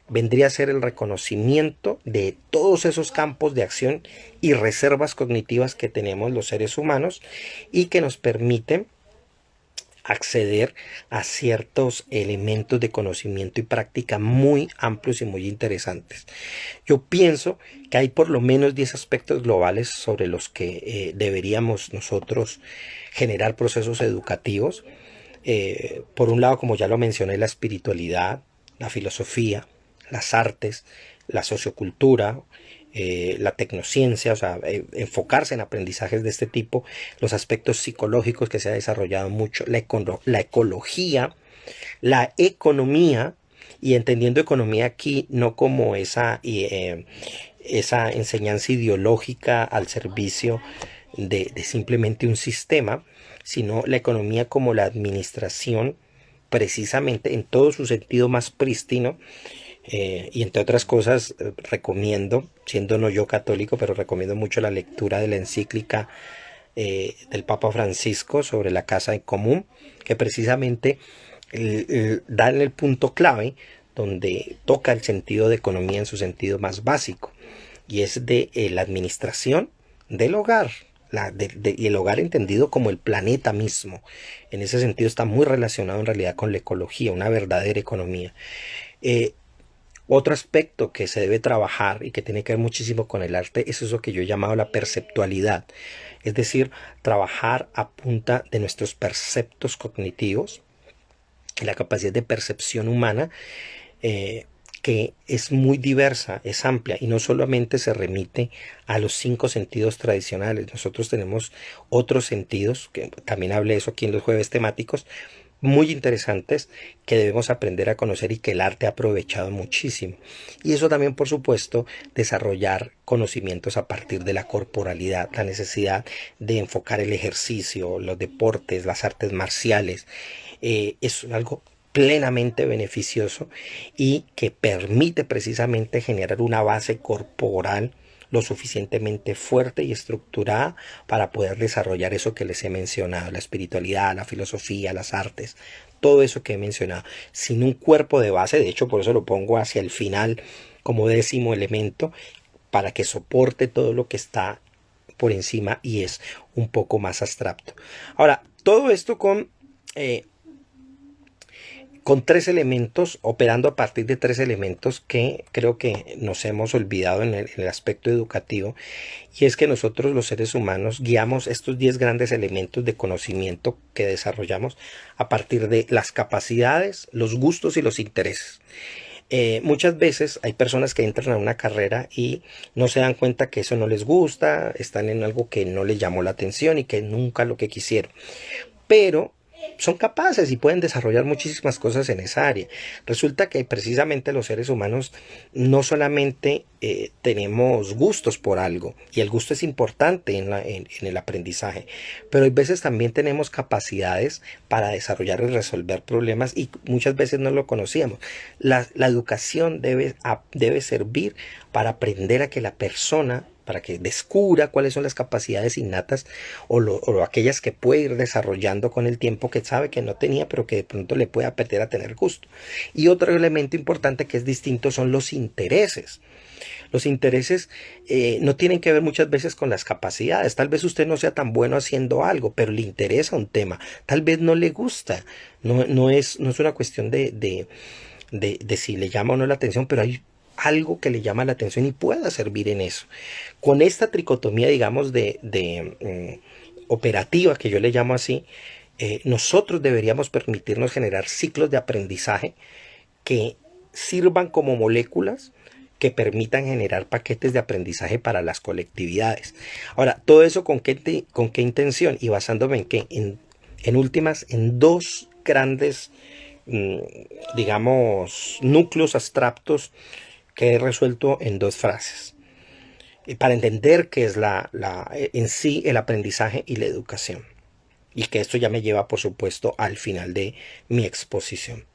vendría a ser el reconocimiento de todos esos campos de acción y reservas cognitivas que tenemos los seres humanos y que nos permiten acceder a ciertos elementos de conocimiento y práctica muy amplios y muy interesantes. Yo pienso que hay por lo menos 10 aspectos globales sobre los que deberíamos nosotros generar procesos educativos. Por un lado, como ya lo mencioné, la espiritualidad, la filosofía, las artes, la sociocultura, la tecnociencia, o sea, enfocarse en aprendizajes de este tipo, los aspectos psicológicos que se ha desarrollado mucho, la ecología, la economía, y entendiendo economía aquí no como esa enseñanza ideológica al servicio de simplemente un sistema, sino la economía como la administración precisamente en todo su sentido más prístino. Y entre otras cosas, recomiendo, siendo no yo católico, pero recomiendo mucho la lectura de la encíclica del Papa Francisco sobre la casa en común, que precisamente da en el punto clave donde toca el sentido de economía en su sentido más básico, y es de la administración del hogar. Y el hogar entendido como el planeta mismo. En ese sentido está muy relacionado en realidad con la ecología, una verdadera economía. Eh, Otro aspecto que se debe trabajar y que tiene que ver muchísimo con el arte es eso que yo he llamado la perceptualidad, es decir, trabajar a punta de nuestros perceptos cognitivos y la capacidad de percepción humana, que es muy diversa, es amplia y no solamente se remite a los 5 sentidos tradicionales. Nosotros tenemos otros sentidos, que también hablé de eso aquí en los jueves temáticos, muy interesantes que debemos aprender a conocer y que el arte ha aprovechado muchísimo. Y eso también, por supuesto, desarrollar conocimientos a partir de la corporalidad, la necesidad de enfocar el ejercicio, los deportes, las artes marciales. Es algo plenamente beneficioso y que permite precisamente generar una base corporal lo suficientemente fuerte y estructurada para poder desarrollar eso que les he mencionado, la espiritualidad, la filosofía, las artes, todo eso que he mencionado, sin un cuerpo de base. De hecho, por eso lo pongo hacia el final como 10º elemento, para que soporte todo lo que está por encima y es un poco más abstracto. Ahora, todo esto con 3 elementos, operando a partir de 3 elementos que creo que nos hemos olvidado en el aspecto educativo, y es que nosotros los seres humanos guiamos estos 10 grandes elementos de conocimiento que desarrollamos a partir de las capacidades, los gustos y los intereses. Muchas veces hay personas que entran a una carrera y no se dan cuenta que eso no les gusta, están en algo que no les llamó la atención y que nunca lo que quisieron, pero son capaces y pueden desarrollar muchísimas cosas en esa área. Resulta que precisamente los seres humanos no solamente tenemos gustos por algo, y el gusto es importante en el aprendizaje, pero hay veces también tenemos capacidades para desarrollar y resolver problemas y muchas veces no lo conocíamos. La educación debe servir para aprender a que la persona, para que descubra cuáles son las capacidades innatas o aquellas que puede ir desarrollando con el tiempo, que sabe que no tenía, pero que de pronto le puede aprender a tener gusto. Y otro elemento importante que es distinto son los intereses. Los intereses no tienen que ver muchas veces con las capacidades. Tal vez usted no sea tan bueno haciendo algo, pero le interesa un tema. Tal vez no le gusta. No es una cuestión de si le llama o no la atención, pero hay algo que le llama la atención y pueda servir en eso. Con esta tricotomía, digamos, operativa, que yo le llamo así, nosotros deberíamos permitirnos generar ciclos de aprendizaje que sirvan como moléculas que permitan generar paquetes de aprendizaje para las colectividades. Ahora, todo eso con qué intención, y basándome en qué, en últimas, en 2 grandes, digamos, núcleos abstractos que he resuelto en 2 frases, para entender qué es en sí el aprendizaje y la educación, y que esto ya me lleva, por supuesto, al final de mi exposición.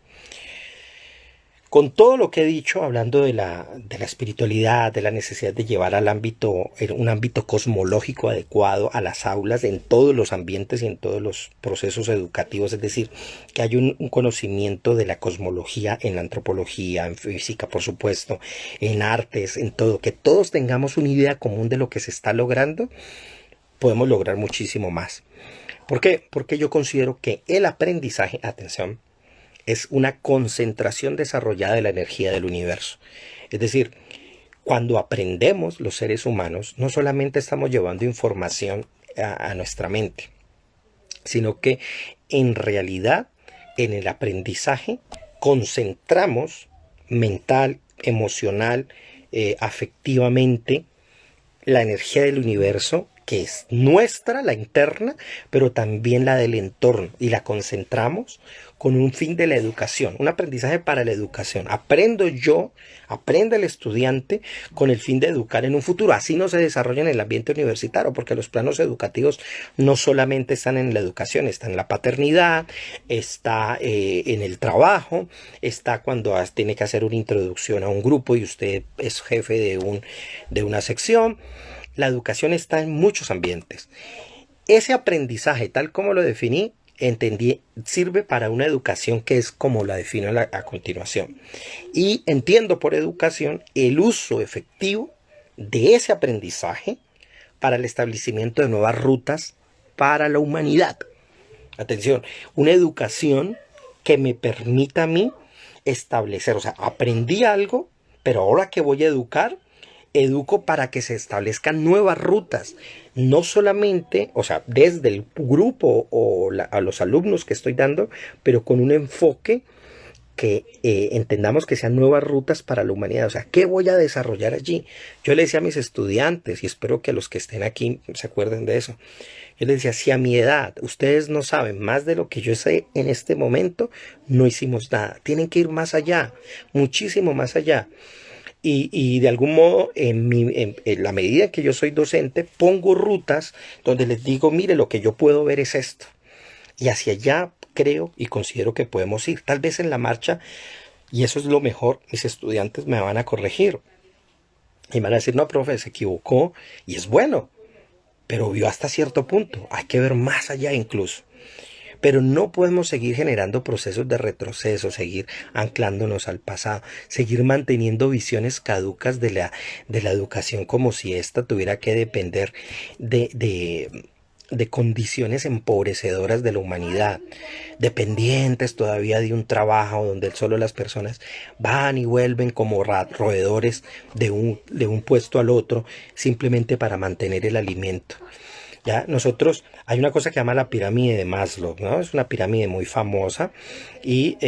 Con todo lo que he dicho, hablando de la espiritualidad, de la necesidad de llevar un ámbito cosmológico adecuado a las aulas, en todos los ambientes y en todos los procesos educativos, es decir, que hay un conocimiento de la cosmología en la antropología, en física, por supuesto, en artes, en todo, que todos tengamos una idea común de lo que se está logrando, podemos lograr muchísimo más. ¿Por qué? Porque yo considero que el aprendizaje, atención, es una concentración desarrollada de la energía del universo. Es decir, cuando aprendemos los seres humanos, no solamente estamos llevando información a nuestra mente, sino que en realidad en el aprendizaje concentramos mental, emocional, afectivamente, la energía del universo que es nuestra, la interna, pero también la del entorno, y la concentramos con un fin de la educación, un aprendizaje para la educación. Aprendo yo, aprende el estudiante con el fin de educar en un futuro. Así no se desarrolla en el ambiente universitario, porque los planos educativos no solamente están en la educación, está en la paternidad, está en el trabajo, está cuando tiene que hacer una introducción a un grupo y usted es jefe de una sección. La educación está en muchos ambientes. Ese aprendizaje, tal como lo definí, entendí, sirve para una educación que es como la defino a continuación. Y entiendo por educación el uso efectivo de ese aprendizaje para el establecimiento de nuevas rutas para la humanidad. Atención, una educación que me permita a mí establecer, o sea, aprendí algo, pero ahora que voy a educar, educo para que se establezcan nuevas rutas, no solamente, o sea, desde el grupo o a los alumnos que estoy dando, pero con un enfoque que entendamos que sean nuevas rutas para la humanidad. O sea, ¿qué voy a desarrollar allí? Yo le decía a mis estudiantes, y espero que los que estén aquí se acuerden de eso, yo les decía, si a mi edad ustedes no saben más de lo que yo sé en este momento, no hicimos nada. Tienen que ir más allá, muchísimo más allá. Y de algún modo, en la medida que yo soy docente, pongo rutas donde les digo, mire, lo que yo puedo ver es esto. Y hacia allá creo y considero que podemos ir. Tal vez en la marcha, y eso es lo mejor, mis estudiantes me van a corregir. Y me van a decir, no, profe, se equivocó. Y es bueno, pero vio hasta cierto punto. Hay que ver más allá incluso. Pero no podemos seguir generando procesos de retroceso, seguir anclándonos al pasado, seguir manteniendo visiones caducas de la educación como si ésta tuviera que depender de condiciones empobrecedoras de la humanidad, dependientes todavía de un trabajo donde solo las personas van y vuelven como roedores de un puesto al otro simplemente para mantener el alimento. Ya, nosotros, hay una cosa que se llama la pirámide de Maslow, ¿no? Es una pirámide muy famosa y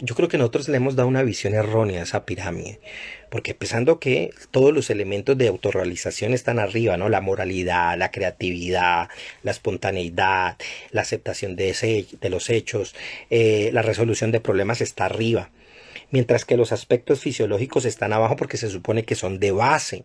yo creo que nosotros le hemos dado una visión errónea a esa pirámide, porque pensando que todos los elementos de autorrealización están arriba, ¿no? La moralidad, la creatividad, la espontaneidad, la aceptación de los hechos, la resolución de problemas está arriba, mientras que los aspectos fisiológicos están abajo porque se supone que son de base.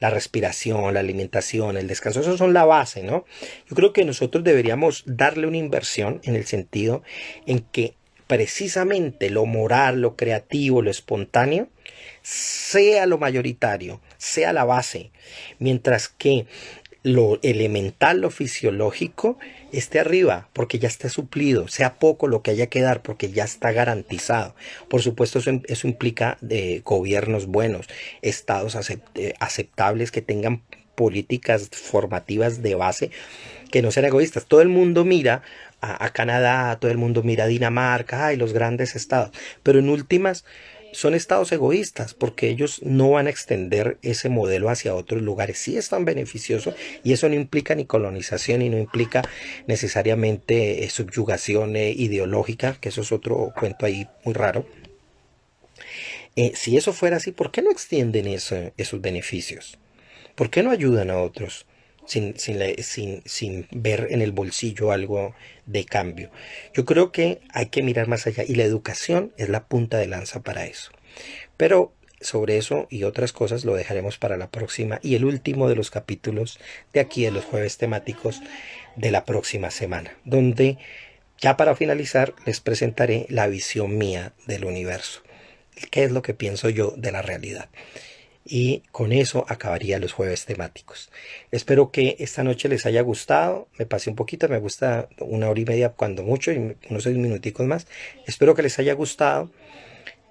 La respiración, la alimentación, el descanso, esos son la base, ¿no? Yo creo que nosotros deberíamos darle una inversión en el sentido en que precisamente lo moral, lo creativo, lo espontáneo, sea lo mayoritario, sea la base, mientras que lo elemental, lo fisiológico, esté arriba, porque ya está suplido, sea poco lo que haya que dar, porque ya está garantizado. Por supuesto, eso implica gobiernos buenos, estados aceptables que tengan políticas formativas de base, que no sean egoístas. Todo el mundo mira a Canadá, todo el mundo mira a Dinamarca, ay, los grandes estados, pero en últimas son estados egoístas porque ellos no van a extender ese modelo hacia otros lugares. Sí es tan beneficioso y eso no implica ni colonización y no implica necesariamente subyugación ideológica, que eso es otro cuento ahí muy raro. Si eso fuera así, ¿por qué no extienden esos beneficios? ¿Por qué no ayudan a otros sin ver en el bolsillo algo de cambio? Yo creo que hay que mirar más allá y la educación es la punta de lanza para eso. Pero sobre eso y otras cosas lo dejaremos para la próxima y el último de los capítulos de aquí de los jueves temáticos de la próxima semana, donde ya para finalizar les presentaré la visión mía del universo. ¿Qué es lo que pienso yo de la realidad? Y con eso acabaría los jueves temáticos. Espero que esta noche les haya gustado. Me pasé un poquito, me gusta 1 hora y media cuando mucho y unos 6 minuticos más. Espero que les haya gustado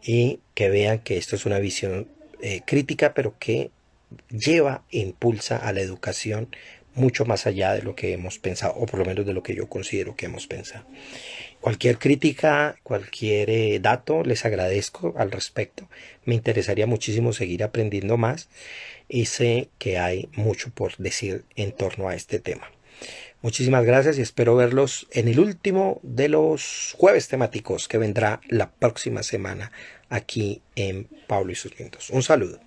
y que vean que esto es una visión crítica, pero que lleva e impulsa a la educación mucho más allá de lo que hemos pensado, o por lo menos de lo que yo considero que hemos pensado. Cualquier crítica, cualquier dato, les agradezco al respecto. Me interesaría muchísimo seguir aprendiendo más y sé que hay mucho por decir en torno a este tema. Muchísimas gracias y espero verlos en el último de los jueves temáticos que vendrá la próxima semana aquí en Pablo y sus Vientos. Un saludo.